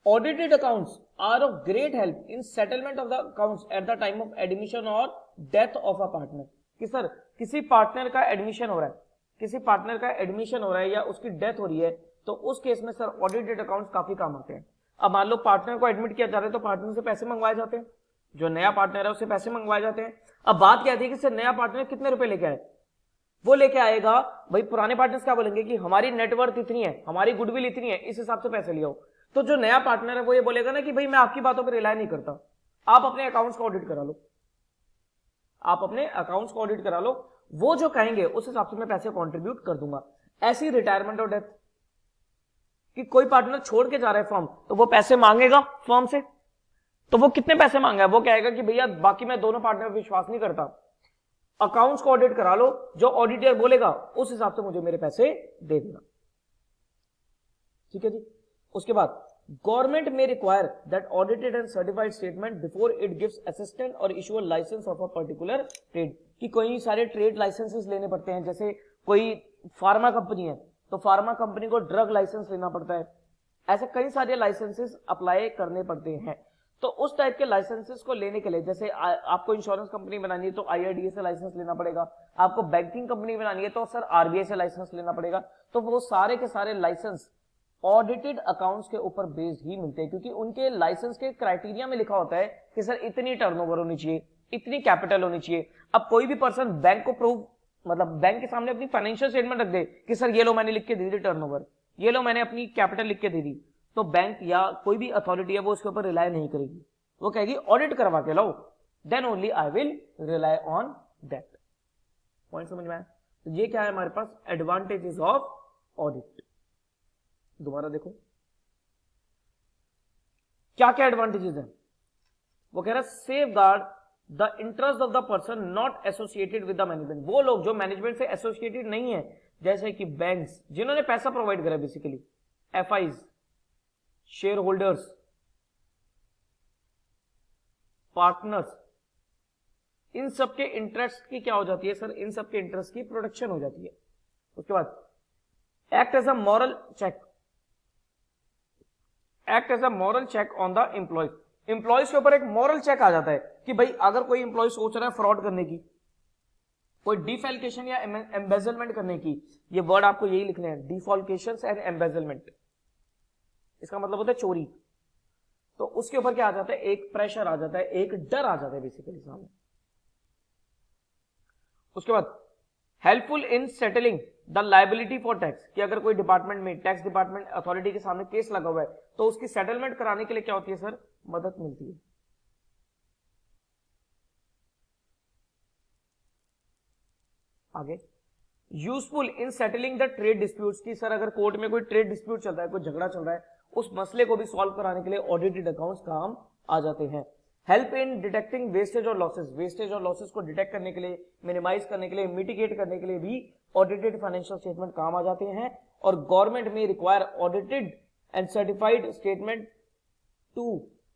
audited accounts are of great help in settlement of the accounts at the time of admission or death of a partner. कि सर किसी पार्टनर का एडमिशन हो रहा है, किसी पार्टनर का एडमिशन हो रहा है या उसकी डेथ हो रही है, तो उस केस में सर ऑडिटेड अकाउंट्स काफी काम आते हैं। अब मान लो पार्टनर को एडमिट किया जा रहा है तो पार्टनर से पैसे मंगवाए जाते हैं, जो नया पार्टनर है उससे पैसे मंगवाए जाते हैं। अब बात क्या थी कि सर नया पार्टनर कितने रुपए लेके आए, वो लेके आएगा भाई, पुराने पार्टनर्स क्या बोलेंगे कि हमारी नेटवर्थ इतनी है, हमारी गुडविल इतनी है, इस हिसाब से पैसे लिया हो। तो जो नया पार्टनर है वो ये बोलेगा ना कि भाई मैं आपकी बातों पर रिलाय नहीं करता, आप अपने अकाउंट्स को ऑडिट करा लो, आप अपने अकाउंट्स को ऑडिट करा लो, वो जो कहेंगे उस हिसाब से मैं पैसे कंट्रीब्यूट कर दूंगा। ऐसी रिटायरमेंट और डेथ कि कोई पार्टनर छोड़ के जा रहा है फर्म, तो वो पैसे मांगेगा फर्म से, तो वो कितने पैसे मांगा है, वो कहेगा कि भैया बाकी मैं दोनों पार्टनर पर विश्वास नहीं करता, अकाउंट्स को ऑडिट करा लो, जो ऑडिटर बोलेगा उस हिसाब से मुझे मेरे पैसे दे देना। ठीक है जी। उसके बाद गवर्नमेंट में require that audited and certified statement before it gives assistance or issue a licence of a particular trade. कि कोई सारे ट्रेड लाइसेंसेस लेने पड़ते हैं, जैसे कोई फार्मा कंपनी है तो फार्मा कंपनी को ड्रग लाइसेंस लेना पड़ता है, ऐसे कई सारे लाइसेंसेस अप्लाई करने पड़ते हैं। तो उस टाइप के लाइसेंसेस को लेने के लिए, जैसे आपको इंश्योरेंस कंपनी बनानी है तो IRDA से लाइसेंस लेना पड़ेगा, आपको बैंकिंग कंपनी बनानी है तो सर RBI से लाइसेंस लेना पड़ेगा। तो वो सारे के सारे लाइसेंस ऑडिटेड अकाउंट्स के ऊपर बेस्ड ही मिलते हैं, क्योंकि उनके लाइसेंस के क्राइटेरिया में लिखा होता है कि सर इतनी टर्नओवर होनी चाहिए, इतनी कैपिटल होनी चाहिए। अब कोई भी पर्सन बैंक को प्रूव, मतलब बैंक के सामने अपनी फाइनेंशियल स्टेटमेंट रख दे कि सर ये लो मैंने लिख के दे दी टर्नओवर, ये लो मैंने अपनी कैपिटल लिख के दे दी, तो बैंक या कोई भी अथॉरिटी है वो उसके ऊपर रिलाय नहीं करेगी, वो कहेगी ऑडिट करवा के लाओ, then only I will rely on that. Point समझ में आया? तो ये क्या है हमारे पास, एडवांटेजेस ऑफ ऑडिट। दोबारा देखो क्या क्या एडवांटेजेस है। वो कह रहा है safe guard the interest of the person not associated with the management. वो लोग जो मैनेजमेंट से एसोसिएटेड नहीं है, जैसे कि बैंक्स जिन्होंने पैसा प्रोवाइड करा, basically FIs, shareholders, partners, इन सबके इंटरेस्ट की क्या हो जाती है सर, इन सबके इंटरेस्ट की प्रोटेक्शन हो जाती है। उसके बाद act as a moral check, act as a moral check on the employees. Employees के ऊपर एक मॉरल चेक आ जाता है कि भाई अगर कोई एम्प्लॉय सोच रहा है फ्रॉड करने की, कोई डिफॉल्केशन या एम्बेजलमेंट करने की, ये वर्ड आपको यही लिखने हैं, डिफॉल्केशन एंड एम्बेजलमेंट, इसका मतलब होता है चोरी। तो उसके ऊपर क्या आ जाता है, एक प्रेशर आ जाता है, एक डर आ जाता है बेसिकली सामने। उसके बाद helpful in settling the liability for tax, कि अगर कोई डिपार्टमेंट में, टैक्स डिपार्टमेंट अथॉरिटी के सामने केस लगा हुआ है तो उसकी सेटलमेंट कराने के लिए क्या होती है सर, मदद मिलती है। आगे useful in settling the trade disputes, की सर अगर कोर्ट में कोई ट्रेड डिस्प्यूट चल रहा है, कोई झगड़ा चल रहा है, उस मसले को भी सॉल्व कराने के लिए ऑडिटेड अकाउंट्स काम आ जाते हैं। हेल्प इन डिटेक्टिंग वेस्टेज और लॉसेस, वेस्टेज और लॉसेस को डिटेक्ट करने के लिए, मिनिमाइज करने के लिए, मिटिगेट करने के लिए भी ऑडिटेड फाइनेंशियल स्टेटमेंट काम आ जाते हैं। और गवर्नमेंट में require audited and certified statement to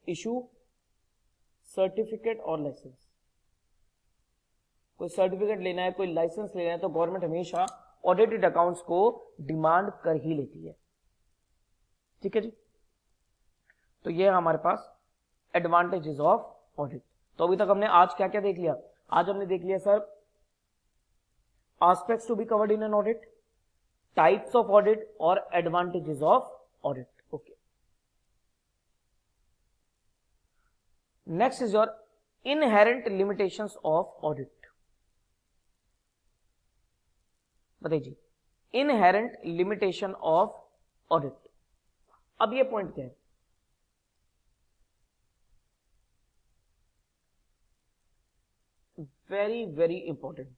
issue certificate और लाइसेंस। कोई सर्टिफिकेट लेना है, कोई लाइसेंस लेना है, तो गवर्नमेंट हमेशा ऑडिटेड अकाउंट्स को डिमांड कर ही लेती है। ठीक है जी। तो ये है हमारे पास एडवांटेजेस ऑफ ऑडिट। तो अभी तक हमने आज क्या क्या देख लिया? आज हमने देख लिया sir aspects to be covered in an audit, types of audit और advantages of audit. Okay, next is your inherent limitations of audit. बताइए जी, इनहेरेंट लिमिटेशन ऑफ ऑडिट। अब ये पॉइंट क्या है? वेरी वेरी इंपॉर्टेंट,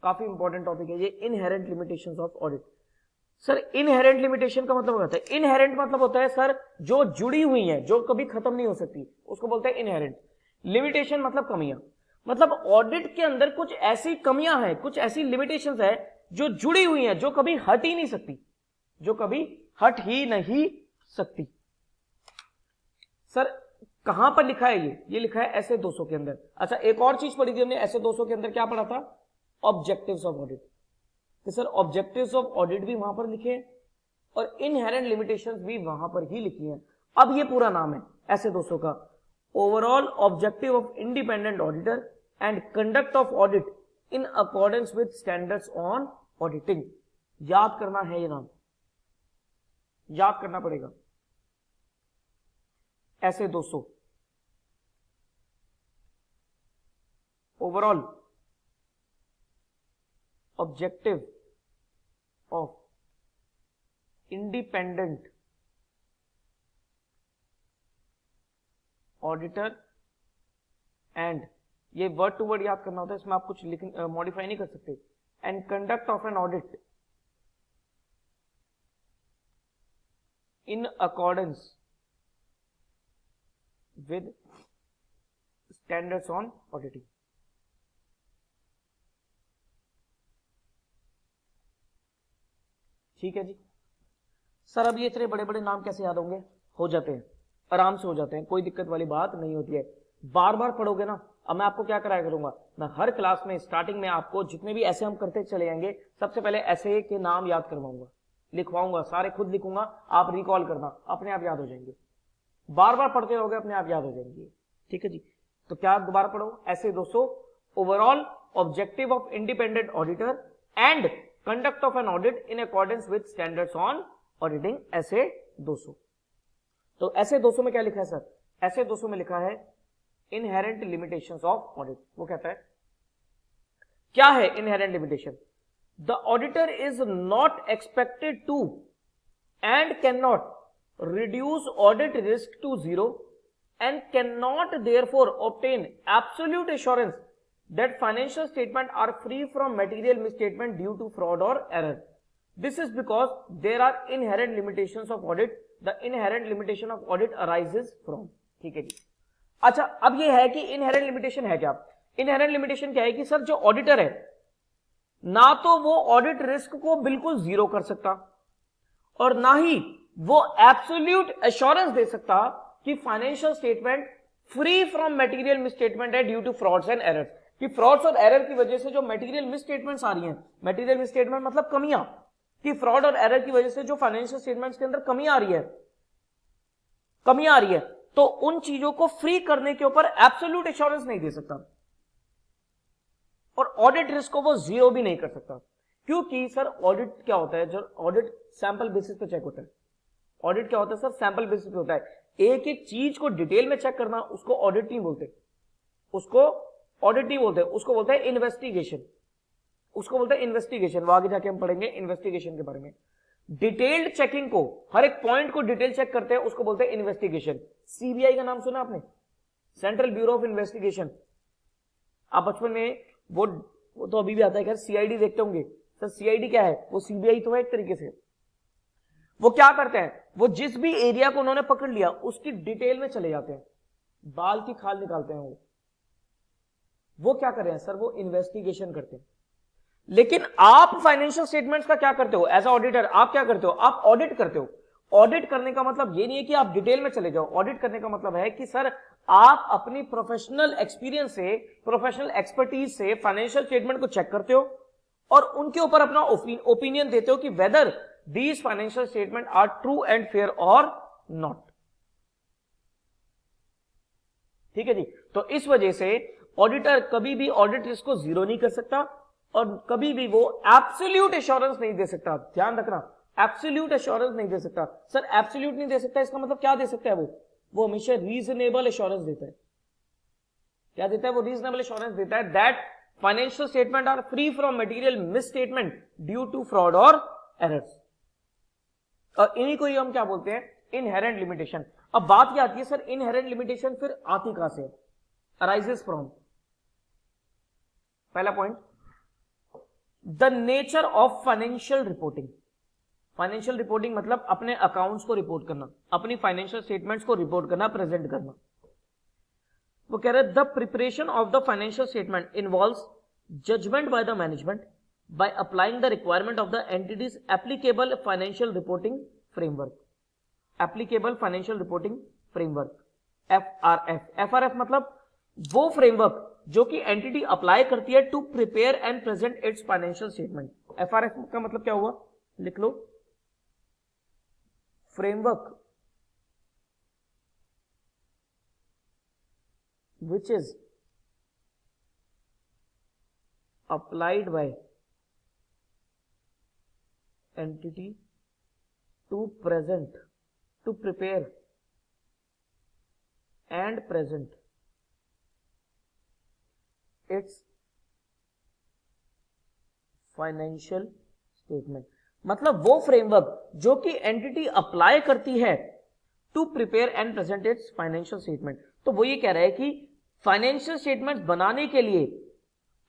काफी इंपॉर्टेंट टॉपिक है ये, inherent limitations of audit. Sir inherent limitation का मतलब होता है, इनहेरेंट मतलब होता है सर जो जुड़ी हुई है, जो कभी खत्म नहीं हो सकती, उसको बोलते हैं इनहेरेंट। लिमिटेशन मतलब कमियां, मतलब ऑडिट के अंदर कुछ ऐसी कमियां हैं, कुछ ऐसी लिमिटेशंस है जो जुड़ी हुई हैं, जो कभी हट ही नहीं सकती, जो कभी हट ही नहीं सकती। सर कहां पर लिखा है ये लिखा है ऐसे 200 के अंदर। अच्छा, एक और चीज पढ़ी थी हमने ऐसे 200 के अंदर, क्या पढ़ा था? Objectives of audit. तो सर ऑब्जेक्टिव्स ऑफ ऑडिट भी वहां पर लिखे हैं और इनहेरेंट लिमिटेशंस भी वहां पर ही लिखी हैं। अब ये पूरा नाम है ऐसे 200 का, overall objective of independent auditor and conduct of audit in accordance with standards on auditing. याद करना है ये नाम, याद करना पड़ेगा। ऐसे 200 overall objective of independent auditor and, ये वर्ड टू वर्ड याद करना होता है, इसमें आप कुछ मॉडिफाई नहीं कर सकते। And conduct of an audit in accordance with standards on auditing. ठीक है जी। सर अब ये इतने बड़े बड़े नाम कैसे याद होंगे? हो जाते हैं, आराम से हो जाते हैं, कोई दिक्कत वाली बात नहीं होती है। बार बार पढ़ोगे ना। अब मैं आपको क्या कराया करूंगा, मैं हर क्लास में स्टार्टिंग में आपको जितने भी ऐसे हम करते चले जाएंगे, सबसे पहले ऐसे के नाम याद करवाऊंगा, लिखवाऊंगा, सारे खुद लिखूंगा, आप रिकॉल करना, अपने आप याद हो जाएंगे। बार बार पढ़ते रहोगे अपने आप याद हो जाएंगे। ठीक है जी। तो क्या दोबारा पढ़ो, ऐसे 200 overall objective of independent auditor and conduct of an audit in accordance with standards on auditing, ऐसे 200। तो ऐसे 200 में क्या लिखा है सर? ऐसे 200 में लिखा है इनहेरेंट लिमिटेशंस ऑफ ऑडिट। वो कहता है क्या है inherent limitation? The auditor is not expected to and can not reduce audit risk to zero and cannot therefore obtain absolute assurance that financial statements are free from material misstatement due to fraud or error. This is because there are inherent limitations of audit. The inherent limitation of audit arises from. ठीक है जी। अच्छा, अब ये है कि inherent limitation है क्या? inherent limitation क्या है कि सर जो ऑडिटर है ना तो वो ऑडिट रिस्क को बिल्कुल जीरो कर सकता और ना ही वो एब्सोल्यूट एश्योरेंस दे सकता कि financial statement free from material misstatement है due to frauds and errors, कि फ्रॉड्स और एरर की वजह से जो मटेरियल मिसस्टेटमेंट्स आ रही हैं, मटेरियल मिसस्टेटमेंट मतलब कमियां, कि फ्रॉड और एरर की वजह से जो फाइनेंशियल स्टेटमेंट्स के अंदर कमियां आ रही है, तो उन चीजों को फ्री करने के ऊपर एब्सोल्यूट एश्योरेंस नहीं दे सकता और ऑडिट रिस्क को वो जीरो भी नहीं कर सकता। क्योंकि सर ऑडिट क्या होता है? जो ऑडिट सैंपल बेसिस पे चेक होता है। ऑडिट क्या होता है सर? सैंपल बेसिस पे होता है। एक एक चीज को डिटेल में चेक करना, उसको ऑडिट नहीं बोलते, उसको ऑडिट नहीं बोलते, उसको बोलते हैं इन्वेस्टिगेशन, उसको बोलते हैं इन्वेस्टिगेशन। वो आगे जाके हम पढ़ेंगे इन्वेस्टिगेशन के बारे में। डिटेल्ड चेकिंग को, हर एक पॉइंट को डिटेल चेक करते हैं, उसको बोलते हैं इन्वेस्टिगेशन। सीबीआई का नाम सुना आपने? Central bureau of investigation. आप बचपन में वो तो अभी भी आता है, खैर सीआईडी देखते होंगे। सर सीआईडी क्या है? वो सीबीआई तो है एक तरीके से। वो क्या करते हैं? वो जिस भी एरिया को उन्होंने पकड़ लिया उसकी डिटेल में चले जाते हैं, बाल की खाल निकालते हैं। वो क्या कर रहे हैं सर? वो इन्वेस्टिगेशन करते हैं। लेकिन आप फाइनेंशियल स्टेटमेंट्स का क्या करते हो एज अ ऑडिटर? आप क्या करते हो? आप ऑडिट करते हो। ऑडिट करने का मतलब ये नहीं है कि आप डिटेल में चले जाओ। ऑडिट करने का मतलब है कि सर आप अपनी प्रोफेशनल एक्सपीरियंस से, प्रोफेशनल एक्सपर्टीज से फाइनेंशियल स्टेटमेंट को चेक करते हो और उनके ऊपर अपना ओपिनियन देते हो कि whether these financial statements are true and fair or not. ठीक है जी। तो इस वजह से ऑडिटर कभी भी ऑडिट रिस्क को जीरो नहीं कर सकता और कभी भी वो एब्सोल्यूट एश्योरेंस नहीं दे सकता। ध्यान रखना, एब्सोल्यूट एश्योरेंस नहीं दे सकता। सर एब्सोल्यूट नहीं दे सकता, इसका मतलब क्या दे सकता है वो हमेशा रीजनेबल एश्योरेंस देता है। क्या देता है वो? रीजनेबल एश्योरेंस देता है that financial statement are free from material misstatement due to fraud और एरर्स। और इन्हीं को ही हम क्या बोलते हैं? Inherent limitation. अब बात क्या आती है सर, इनहेरेंट लिमिटेशन फिर आती कहां से? अराइजेस फ्रॉम, पहला point, the nature of financial reporting. Financial reporting मतलब अपने अकाउंट्स को रिपोर्ट करना, अपनी फाइनेंशियल स्टेटमेंट्स को रिपोर्ट करना, प्रेजेंट करना। वो कह रहे हैं the preparation of the financial statement involves judgement by the management by applying the requirement of the entity's applicable financial reporting framework. Applicable financial reporting framework, FRF. FRF मतलब वो framework जो कि एंटिटी अप्लाई करती है to prepare and present its financial statement. FRF का मतलब क्या हुआ? लिख लो, framework which is applied by entity to prepare and present its financial statement. मतलब वो फ्रेमवर्क जो कि एंटिटी अप्लाई करती है to prepare and present its financial statement. तो वो ये कह रहा है कि फाइनेंशियल स्टेटमेंट बनाने के लिए,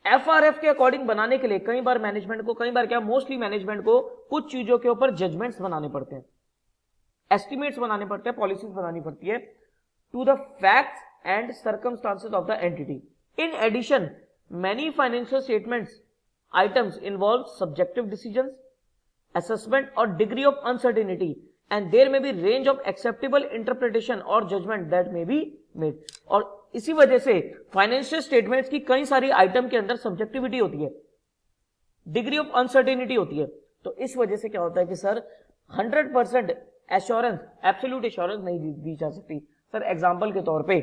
एफआरएफ के अकॉर्डिंग बनाने के लिए कई बार मैनेजमेंट को, कई बार क्या मोस्टली मैनेजमेंट को कुछ चीजों के ऊपर जजमेंट्स बनाने पड़ते हैं, एस्टिमेट्स बनाने पड़ते हैं, पॉलिसीज बनानी पड़ती है to the facts and circumstances of the entity. In addition many financial statements items involve subjective decisions, assessment or degree of uncertainty and there may be range of acceptable interpretation or judgement that may be made. और इसी वजह से financial statements की कई सारी item के अंदर subjectivity होती है, डिग्री ऑफ अनसर्टेनिटी होती है। तो इस वजह से क्या होता है कि सर 100% एश्योरेंस, एब्सोल्यूट एश्योरेंस नहीं दी जा सकती। सर एग्जांपल के तौर पे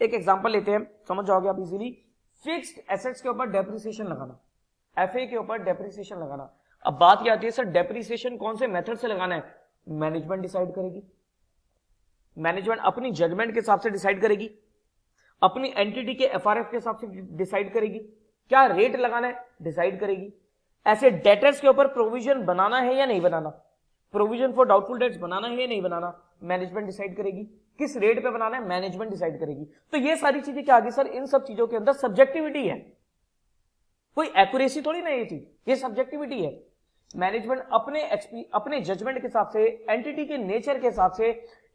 एक एग्जांपल लेते हैं, समझ जाओगे आप इजीली। फिक्स्ड एसेट्स के ऊपर डेप्रिसिएशन लगाना, एफए के ऊपर डेप्रिसिएशन लगाना। अब बात क्या आती है सर, डेप्रिसिएशन कौन से मेथड से लगाना है? मैनेजमेंट डिसाइड करेगी, मैनेजमेंट अपनी जजमेंट के हिसाब से डिसाइड करेगी, अपनी एंटिटी के एफआरएफ के हिसाब से डिसाइड करेगी, क्या रेट लगाना है डिसाइड करेगी। ऐसे डेटर्स के ऊपर प्रोविजन बनाना है या नहीं बनाना, प्रोविजन फॉर डाउटफुल डेट्स बनाना है या नहीं बनाना, मैनेजमेंट डिसाइड करेगी। किस रेट पे बनाना है, मैनेजमेंट डिसाइड करेगी। तो ये सारी चीजें क्या आ गई सर, इन सब चीजों के अंदर सब्जेक्टिविटी है, कोई एक्यूरेसी थोड़ी ना ये चीज, ये सब्जेक्टिविटी है। मैनेजमेंट अपने जजमेंट के हिसाब से, एंटिटी के नेचर के हिसाब से,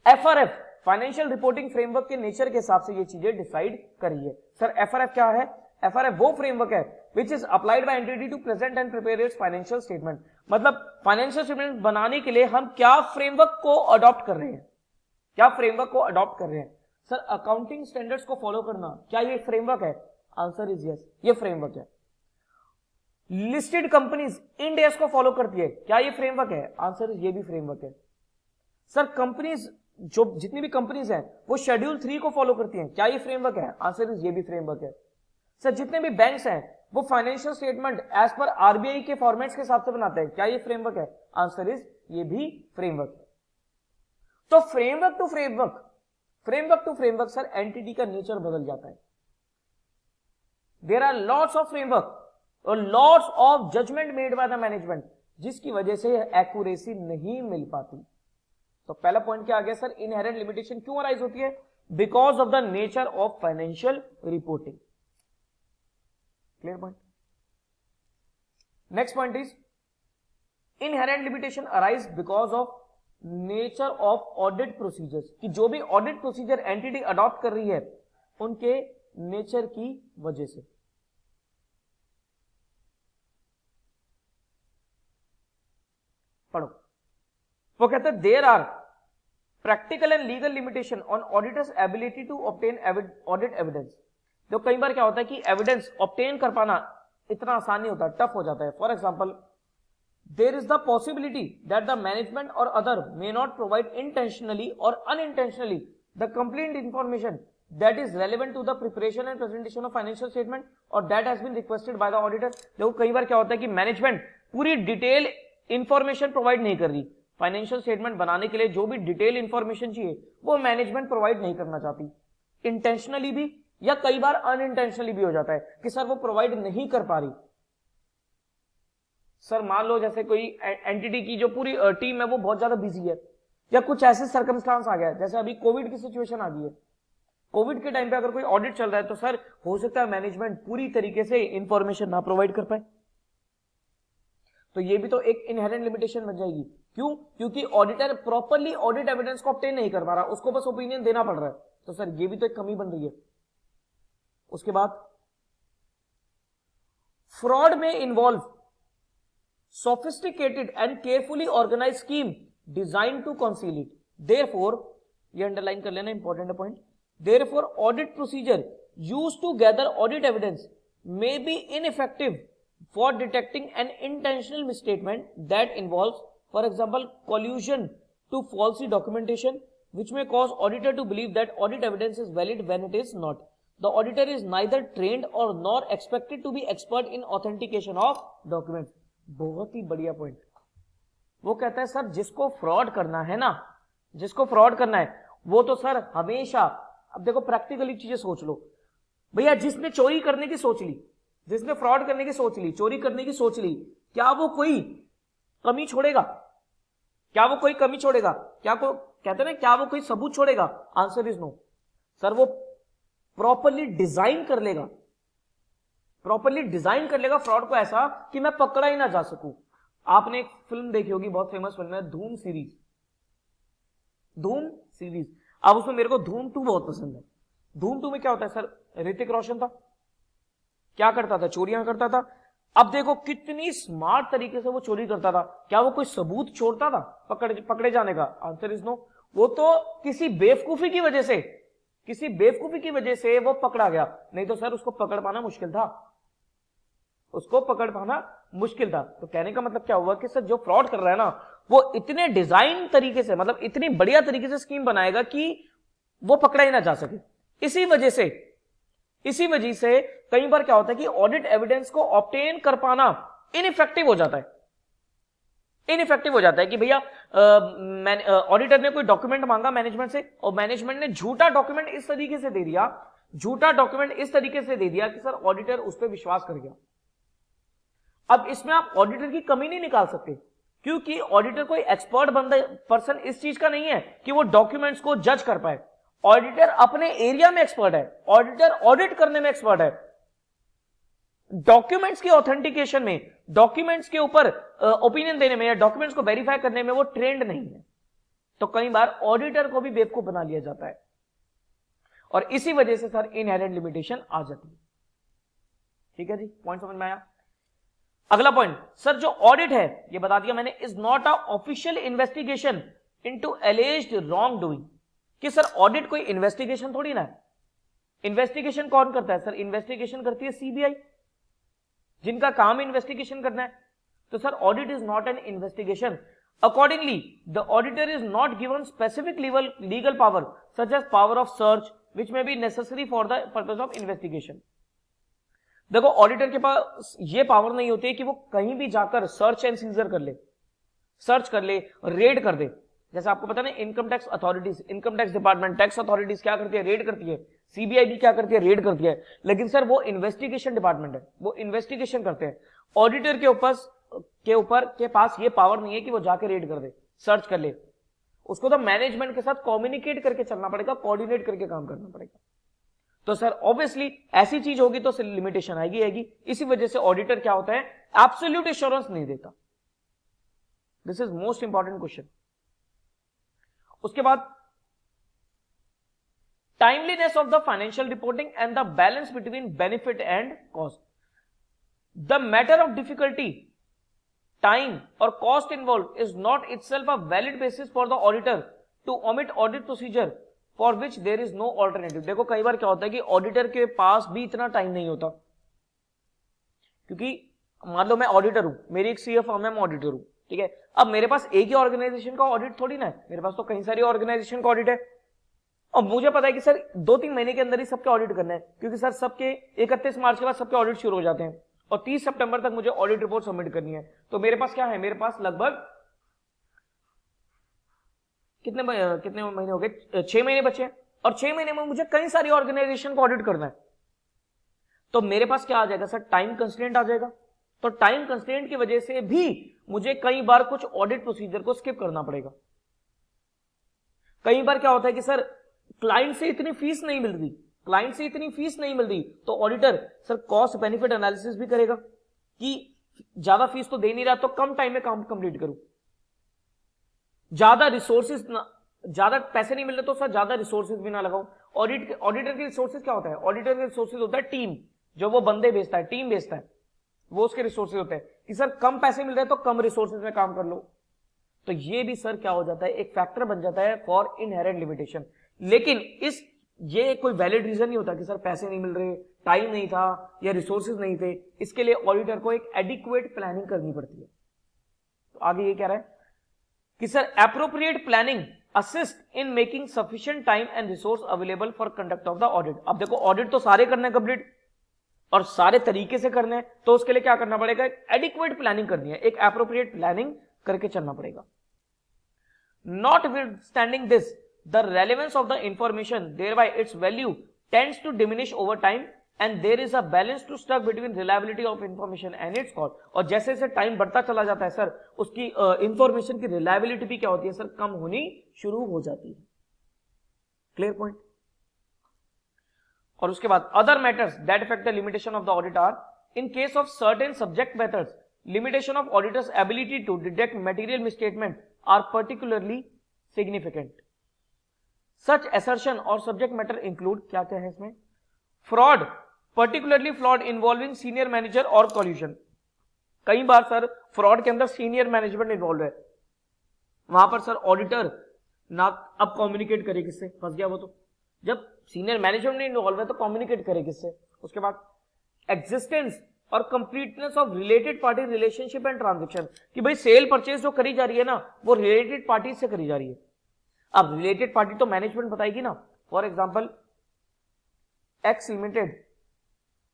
एफआरएफ फाइनेंशियल रिपोर्टिंग फ्रेमवर्क के नेचर के हिसाब से ये चीजें डिसाइड करी है। सर एफआरएफ क्या है? एफआरएफ वो फ्रेमवर्क है which is applied by entity to present and prepare its financial statement. मतलब फाइनेंशियल स्टेटमेंट बनाने के लिए हम क्या फ्रेमवर्क को अडॉप्ट कर रहे हैं, क्या फ्रेमवर्क को अडॉप्ट कर रहे हैं। सर अकाउंटिंग स्टैंडर्ड्स को फॉलो करना, क्या ये फ्रेमवर्क है? आंसर इज यस, ये फ्रेमवर्क है। लिस्टेड कंपनीज इंड एस को फॉलो करती है, क्या ये फ्रेमवर्क है? आंसर इज ये भी फ्रेमवर्क है। सर कंपनीज, जो जितनी भी कंपनीज हैं वो शेड्यूल 3 को फॉलो करती हैं, क्या ये फ्रेमवर्क है? आंसर इज ये भी फ्रेमवर्क है। सर जितने भी बैंक्स हैं वो financial statement as per RBI के फॉर्मेट्स के हिसाब से बनाते हैं, क्या ये फ्रेमवर्क है? आंसर इज ये भी फ्रेमवर्क है। तो framework to framework, framework to framework sir entity का नेचर बदल जाता है। There are lots of framework और lots of judgement made by the management, जिसकी वजह से एक्यूरेसी नहीं मिल पाती। तो पहला पॉइंट क्या आ गया सर, इनहेरेंट लिमिटेशन क्यों अराइज होती है? Because of the nature of financial reporting. Clear point. Next point is inherent limitation arise because of nature of audit procedures, कि जो भी ऑडिट प्रोसीजर एंटिटी अडॉप्ट कर रही है उनके नेचर की वजह से। पढ़ो, वो कहते हैं there are practical and legal limitation on auditor's ability to obtain audit evidence. तो कई बार क्या होता है कि एविडेंस ऑब्टेन कर पाना इतना आसान नहीं होता, टफ हो जाता है। For example there is the possibility that the management or other may not provide intentionally or unintentionally the complete information that is relevant to the preparation and presentation of financial statement or that has been requested by the auditor. देखो कई बार क्या होता है कि management पूरी detail information provide नहीं कर रही, फाइनेंशियल स्टेटमेंट बनाने के लिए जो भी डिटेल इंफॉर्मेशन चाहिए वो मैनेजमेंट प्रोवाइड नहीं करना चाहती, इंटेंशनली भी या कई बार अनइंटेंशनली भी हो जाता है कि सर वो प्रोवाइड नहीं कर पा रही। सर मान लो जैसे कोई एंटिटी की जो पूरी टीम है वो बहुत ज्यादा बिजी है या कुछ ऐसे सर्कमस्टांस आ गया, जैसे अभी कोविड की सिचुएशन आ गई है, कोविड के टाइम पे अगर कोई ऑडिट चल रहा है तो सर हो सकता है मैनेजमेंट पूरी तरीके से इंफॉर्मेशन ना प्रोवाइड कर पाए, तो ये भी तो एक इनहेरेंट लिमिटेशन बन जाएगी। क्यों? क्योंकि ऑडिटर प्रॉपरली ऑडिट एविडेंस को ऑब्टेन नहीं कर पा रहा, उसको बस ओपिनियन देना पड़ रहा है, तो सर ये भी तो एक कमी बन रही है। उसके बाद फ्रॉड में involve sophisticated and carefully organized scheme designed to conceal it. Therefore, ये underline कर लेना, important point. Therefore, audit procedure used to gather audit evidence may be ineffective for detecting an intentional misstatement that involves, for example, collusion to falsy documentation, which may cause auditor to believe that audit evidence is valid when it is not. The auditor is neither trained or nor expected to be expert in authentication of documents. बहुत ही बढ़िया point. वो कहता है sir जिसको fraud करना है ना, जिसको फ्रॉड करना है वो तो सर हमेशा, अब देखो प्रैक्टिकली चीजें सोच लो भैया, जिसने चोरी करने की सोच ली, जिसने फ्रॉड करने की सोच ली, चोरी करने की सोच ली, क्या वो कोई कमी छोड़ेगा? क्या वो कोई कमी छोड़ेगा? क्या को कहते हैं ना, क्या वो कोई सबूत छोड़ेगा? Answer is no. सर वो प्रॉपरली डिजाइन कर लेगा, प्रॉपरली डिजाइन कर लेगा फ्रॉड को ऐसा कि मैं पकड़ा ही ना जा सकूं। आपने एक फिल्म देखी होगी, बहुत फेमस फिल्म है धूम सीरीज, धूम सीरीज। अब उसमें मेरे को धूम 2 बहुत पसंद है। धूम 2 में क्या होता है सर, ऋतिक रोशन था, क्या करता था? चोरियां करता था। अब देखो कितनी स्मार्ट तरीके से वो चोरी करता था। क्या वो कोई सबूत छोड़ता था पकड़े जाने का? Answer is no. वो तो किसी बेवकूफी की वजह से, किसी बेवकूफी की वजह से वो पकड़ा गया, नहीं तो सर उसको पकड़ पाना मुश्किल था, उसको पकड़ पाना मुश्किल था। तो कहने का मतलब क्या हुआ कि सर जो फ्रॉड कर रहा है ना वो इतने डिजाइन तरीके से, मतलब इतनी बढ़िया तरीके से स्कीम बनाएगा कि वो पकड़ा ही ना जा सके। इसी वजह से कई बार क्या होता है कि ऑडिट एविडेंस को ऑब्टेन कर पाना इनइफेक्टिव हो जाता है, इनइफेक्टिव हो जाता है कि भैया ऑडिटर ने कोई डॉक्यूमेंट मांगा मैनेजमेंट से और मैनेजमेंट ने झूठा डॉक्यूमेंट इस तरीके से दे दिया, झूठा डॉक्यूमेंट इस तरीके से दे दिया कि सर ऑडिटर उस पर विश्वास कर गया। अब इसमें आप ऑडिटर की कमी नहीं निकाल सकते, क्योंकि ऑडिटर कोई एक्सपर्ट पर्सन इस चीज का नहीं है कि वो डॉक्यूमेंट्स को जज कर पाए। ऑडिटर अपने एरिया में एक्सपर्ट है, ऑडिटर ऑडिट करने में एक्सपर्ट है, डॉक्यूमेंट्स की ऑथेंटिकेशन में, डॉक्यूमेंट्स के ऊपर ओपिनियन देने में या डॉक्यूमेंट्स को वेरीफाई करने में वो ट्रेंड नहीं है। तो कई बार ऑडिटर को भी बेवकूफ बना लिया जाता है और इसी वजह से सर इनहेरेंट लिमिटेशन आ जाती है। ठीक है जी, पॉइंट समझ में आया? अगला पॉइंट, सर जो ऑडिट है ये बता दिया मैंने, is not a official investigation into एलिज्ड wrong doing. कि सर ऑडिट कोई इन्वेस्टिगेशन थोड़ी ना है। इन्वेस्टिगेशन कौन करता है? सर इन्वेस्टिगेशन करती है सीबीआई, जिनका काम इन्वेस्टिगेशन करना है। तो sir audit is not an investigation. Accordingly the auditor is not given specific legal power such as power of search which may be necessary for the purpose of investigation. देखो auditor के पास ये power नहीं होती है कि वो कहीं भी जाकर सर्च एंड सीजर कर ले, सर्च कर ले, रेड कर दे। जैसे आपको पता है ना, income tax authorities, income tax department, tax authorities क्या करती है? रेड करती है। सीबीआई भी क्या करती है? रेड करती है। लेकिन सर वो इन्वेस्टिगेशन डिपार्टमेंट है, वो इन्वेस्टिगेशन करते हैं। ऑडिटर के पास ये पावर नहीं है कि वो जाके रेड कर दे, सर्च कर ले। उसको तो मैनेजमेंट के साथ कम्युनिकेट करके चलना पड़ेगा, कोऑर्डिनेट करके काम करना पड़ेगा। तो सर ऑब्वियसली ऐसी चीज होगी तो लिमिटेशन आएगी। इसी वजह से ऑडिटर क्या होता है? एब्सोल्यूट एश्योरेंस नहीं देता। This is most important question. उसके बाद timeliness of the financial reporting and the balance between benefit and cost. The matter of difficulty, time और cost involve is not itself a valid basis for the auditor to omit audit procedure for which there is no alternative. देखो कई बार क्या होता है कि auditor के पास भी इतना टाइम नहीं होता, क्योंकि मान लो मैं ऑडिटर हूं, मेरी एक सीए फर्म है, मैं ऑडिटर हूं, ठीक है। अब मेरे पास एक ही ऑर्गेनाइजेशन का ऑडिट थोड़ी ना है, मेरे पास तो कई सारी ऑर्गेनाइजेशन का ऑडिट है। और मुझे पता है कि सर 2-3 महीने के अंदर ही सबके ऑडिट करना है, क्योंकि सर सबके 31 मार्च के बाद सबके ऑडिट शुरू हो जाते हैं और 30 सितंबर तक मुझे ऑडिट रिपोर्ट सबमिट करनी है। तो मेरे पास क्या है, मेरे पास लगभग कितने महीने हो गए, 6 महीने बचे हैं, और 6 महीने में मुझे कई सारी ऑर्गेनाइजेशन को ऑडिट करना है। तो मेरे पास क्या आ जाएगा सर, टाइम कंस्ट्रेंट आ जाएगा। तो टाइम कंस्ट्रेंट की वजह से भी मुझे कई बार कुछ ऑडिट प्रोसीजर को स्किप करना पड़ेगा। कई बार क्या होता है कि सर क्लाइंट से इतनी फीस नहीं मिल रही, तो auditor sir cost benefit analysis भी करेगा कि ज्यादा फीस तो दे नहीं रहा, तो कम टाइम में काम कंप्लीट करूं। ज्यादा पैसे नहीं मिल रहे तो सर ज्यादा रिसोर्सेज भी ना लगाऊं। ऑडिटर के रिसोर्सेज क्या होता है, ऑडिटर के रिसोर्सेज होता है टीम, जो वो बंदे भेजता है, टीम भेजता है, वो उसके रिसोर्सेज होते हैं कि सर कम पैसे मिल रहे हैं तो कम रिसोर्सेज में काम कर लो। तो ये भी सर क्या हो जाता है, एक फैक्टर बन जाता है फॉर इनहेरेंट लिमिटेशन। लेकिन ये कोई वैलिड रीजन नहीं होता कि सर पैसे नहीं मिल रहे, टाइम नहीं था या रिसोर्सेज नहीं थे। इसके लिए ऑडिटर को एक एडिक्वेट प्लानिंग करनी पड़ती है। तो आगे ये कह रहा है कि sir appropriate planning assist in making sufficient time and resource available for conduct of the audit. अब देखो ऑडिट तो सारे करने हैं कंप्लीट और सारे तरीके से करने हैं, तो उसके लिए क्या करना पड़ेगा, एडिक्वेट प्लानिंग करनी है, एक एप्रोप्रिएट प्लानिंग करके चलना पड़ेगा। Notwithstanding this, the relevance of the information, thereby its value tends to diminish over time, and there is a balance to strike between reliability of information and its cost। और जैसे जैसे time बढ़ता चला जाता है सर, उसकी information की reliability भी क्या होती है सर, कम होनी शुरू हो जाती है। Clear point. और उसके बाद other matters that affect the limitation of the audit are, in case of certain subject matters, limitation of auditor's ability to detect material misstatement are particularly significant. Such assertion or subject matter include क्या क्या है इसमें, fraud, particularly fraud involving senior manager or collusion। कई बार sir fraud के अंदर senior management involve है, वहां पर सर ऑडिटर ना अब कम्युनिकेट करे किससे, फंस गया वो। तो जब सीनियर मैनेजमेंट नहीं इन्वॉल्व है तो कम्युनिकेट करे किससे। उसके बाद एग्जिस्टेंस और completeness of related party relationship and transaction, कि भाई सेल परचेज जो करी जा रही है ना, वो रिलेटेड पार्टी से करी जा रही है। अब रिलेटेड पार्टी तो मैनेजमेंट बताएगी ना। For example X limited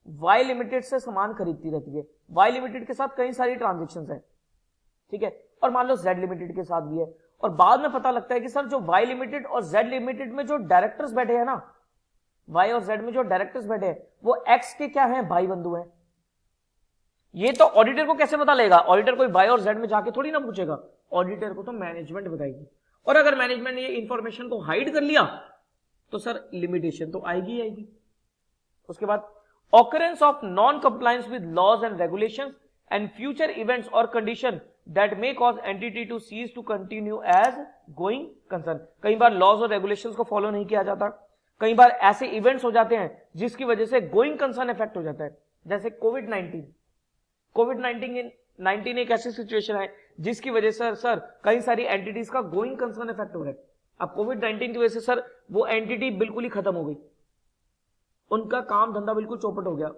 Y limited से सामान खरीदती रहती है, वाई लिमिटेड के साथ कई सारी ट्रांजेक्शन है, ठीक है, और मान लो जेड लिमिटेड के साथ भी है, और बाद में पता लगता है कि सर जो वाई लिमिटेड और जेड लिमिटेड में जो डायरेक्टर्स बैठे हैं ना, वाई और जेड में जो डायरेक्टर्स बैठे हैं वो एक्स के क्या है, भाई बंधु हैं। ये तो ऑडिटर को कैसे पता लगेगा, ऑडिटर कोई वाई और जेड में जाके थोड़ी ना पूछेगा, ऑडिटर को तो मैनेजमेंट बताएगी। और अगर मैनेजमेंट ने ये इंफॉर्मेशन को हाइड कर लिया तो सर लिमिटेशन तो आएगी ही आएगी। उसके बाद occurrence of non compliance with laws and regulations and future events or condition that may cause entity to cease to continue as going concern. कई बार लॉज और रेगुलेशंस को फॉलो नहीं किया जाता, कई बार ऐसे इवेंट्स हो जाते हैं जिसकी वजह से गोइंग कंसर्न इफेक्ट हो जाता है, जैसे कोविड-19 एक ऐसी सिचुएशन है जिसकी वजह से सर कई सारी एंटिटीज का गोइंग कंसर्न इफेक्ट हो रहा है। अब कोविड-19 की वजह से सर वो एंटिटी बिल्कुल ही खत्म हो गई, उनका काम धंधा बिल्कुल चौपट हो गया।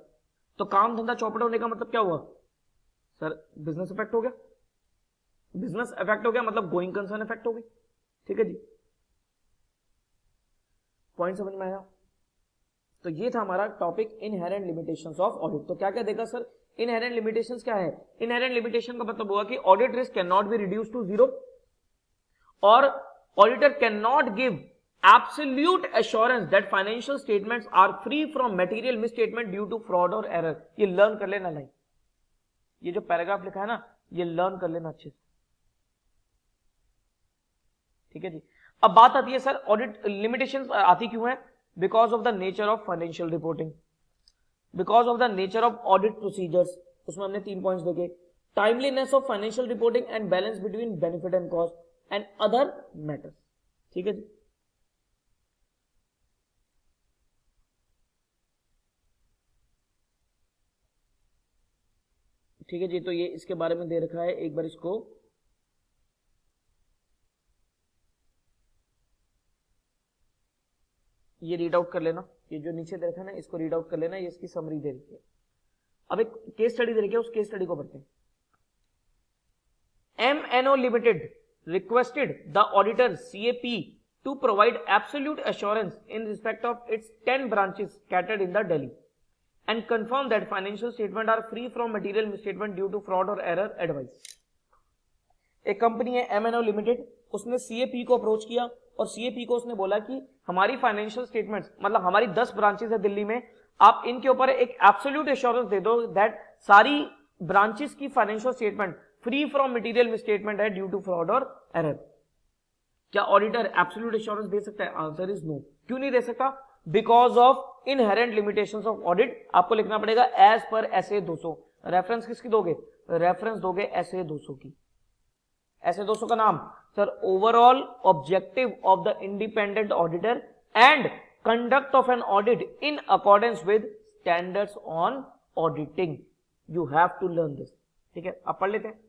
तो काम धंधा चौपट होने का मतलब क्या हुआ सर, बिजनेस इफेक्ट हो गया। बिजनेस इफेक्ट हो गया मतलब गोइंग कंसर्न इफेक्ट हो गई। ठीक है जी, पॉइंट समझ में आया। तो ये था हमारा topic inherent limitations of audit. तो क्या क्या देखा सर, इनहेरेंट लिमिटेशंस क्या है। इनहेरेंट लिमिटेशन का मतलब हुआ कि audit risk cannot be reduce to zero, और auditor cannot give absolute assurance that financial statements are free from material misstatement due to fraud और एरर। ये learn कर लेना लाइन, ये जो पैराग्राफ लिखा है ना ये लर्न कर लेना अच्छे से। ठीक है जी, अब बात आती है सर ऑडिट लिमिटेशंस आती क्यों है, because of the nature of financial reporting, because of the nature of audit procedures. उसमें हमने 3 पॉइंट्स देखे, timeliness of financial reporting and balance between benefit and cost and other matters. ठीक है जी, ठीक है जी, तो ये इसके बारे में दे रखा है, एक बार इसको ये रीड आउट कर लेना, ये जो नीचे दे रखा है ना इसको रीड आउट कर लेना, ये इसकी समरी दे रही है। अब एक केस स्टडी दे रखी है, उस केस स्टडी को पढ़ते हैं। MNO Limited requested the auditor CAP to provide absolute assurance in respect of its 10 branches scattered in the Delhi and confirm that financial statements are free from material misstatement due to fraud or error advice। एक company है MNO Limited, उसने CAP को approach किया और CAP को उसने बोला कि हमारी फाइनेंशियल स्टेटमेंट्स, मतलब हमारी 10 ब्रांचेस है दिल्ली में, आप इनके ऊपर एक एब्सोल्यूट एश्योरेंस दे दो दैट सारी ब्रांचेस की financial statement free from material misstatement है ड्यू टू फ्रॉड और एरर। क्या ऑडिटर एब्सोल्यूट एश्योरेंस दे सकता है? Answer is no. क्यों नहीं दे सकता? Because of inherent limitations of audit. आपको लिखना पड़ेगा एज पर SA 200। रेफरेंस किसकी दोगे? रेफरेंस दोगे SA 200 की। SA 200 का नाम sir, overall objective of the independent auditor and conduct of an audit in accordance with standards on auditing. You have to learn this. ठीक है, आप पढ़ लेते हैं।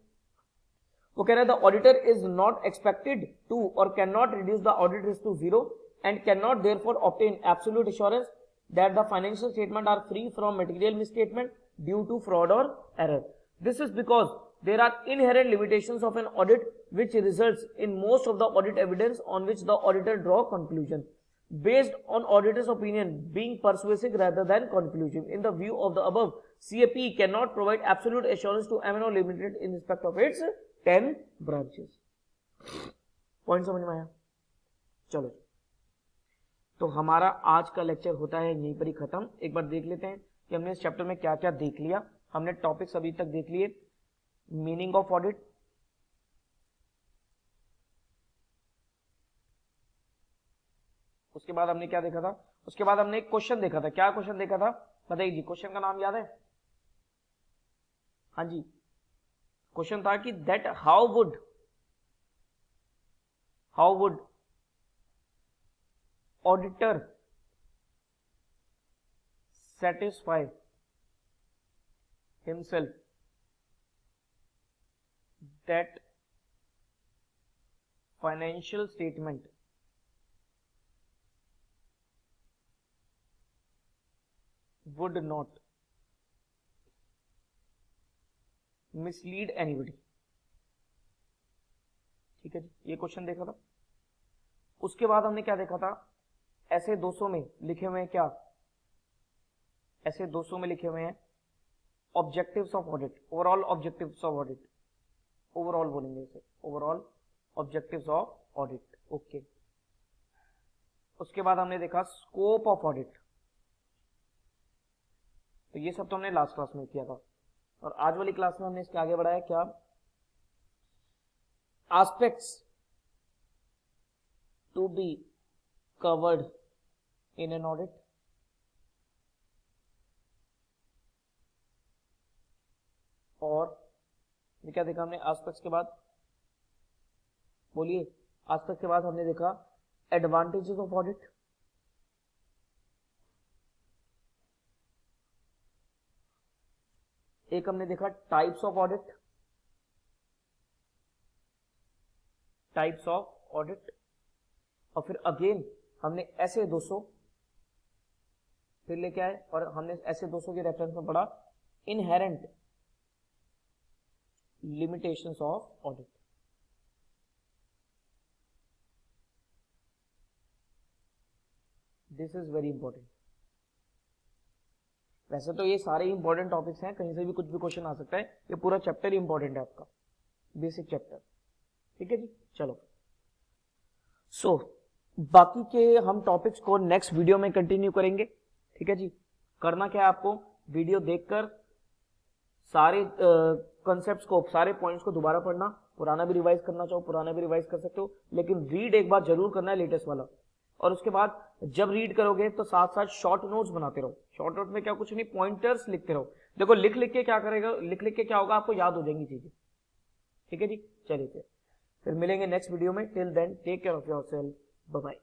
वो कह रहे हैं the auditor is not expected to और cannot reduce the audit risk to zero and can not therefore obtain absolute assurance that the financial statement are free from material misstatement due to fraud और error. This is because there are inherent limitations of an audit which results in most of the audit evidence on which the auditor draw conclusion based on auditor's opinion being persuasive rather than conclusive. In the view of the above, CAP cannot provide absolute assurance to MNO Limited in respect of its 10 branches. Point समझ में आया? चलो, तो हमारा आज का lecture होता है यहीं पर ही खत्म। एक बार देख लेते हैं कि हमने इस चैप्टर में क्या क्या देख लिया। हमने टॉपिक्स अभी तक देख लिए। मीनिंग ऑफ ऑडिट, उसके बाद हमने क्या देखा था? उसके बाद हमने एक क्वेश्चन देखा था। क्या क्वेश्चन देखा था बताइए जी? क्वेश्चन का नाम याद है? हाँ जी, क्वेश्चन था कि that how would auditor satisfy himself that financial statement would not mislead anybody। ठीक है जी, ये क्वेश्चन देखा था। उसके बाद हमने क्या देखा था? ऐसे 200 में लिखे हुए हैं क्या? ऐसे 200 में लिखे हुए हैं objectives of audit, overall objectives of audit. Overall बोलेंगे इसे, overall objectives of audit. Okay, उसके बाद हमने देखा स्कोप ऑफ ऑडिट। तो ये सब तो हमने लास्ट क्लास में किया था और आज वाली क्लास में हमने इसके आगे बढ़ाया क्या? Aspects to be covered in an audit. और ये क्या देखा हमने एस्पेक्ट्स के बाद? बोलिए, एस्पेक्ट्स के बाद हमने देखा एडवांटेजेस ऑफ ऑडिट, एक हमने देखा टाइप्स ऑफ ऑडिट, और फिर अगेन हमने ऐसे 200 फिर लेके आए और हमने ऐसे 200 के रेफरेंस में पढ़ा inherent limitations of audit। This is very important। वैसे तो ये सारे इंपॉर्टेंट टॉपिक्स हैं, कहीं से भी कुछ भी क्वेश्चन आ सकता है। ये पूरा चैप्टर इंपॉर्टेंट है आपका, बेसिक चैप्टर। ठीक है जी, चलो। सो बाकी के हम टॉपिक्स को नेक्स्ट वीडियो में कंटिन्यू करेंगे। ठीक है जी, करना क्या है आपको? वीडियो देखकर सारे कॉन्सेप्ट्स को, सारे पॉइंट्स को दोबारा पढ़ना, पुराना भी रिवाइज करना चाहो पुराना भी रिवाइज कर सकते हो, लेकिन रीड एक बार जरूर करना है लेटेस्ट वाला। और उसके बाद जब रीड करोगे तो साथ साथ शॉर्ट नोट्स बनाते रहो। शॉर्ट नोट में क्या, कुछ नहीं, पॉइंटर्स लिखते रहो। देखो लिख लिख के क्या करेगा, लिख लिख के क्या होगा, आपको याद हो जाएंगी चीजें। ठीक है जी, चलिए फिर मिलेंगे नेक्स्ट वीडियो में। Till then take care of yourself, bye bye.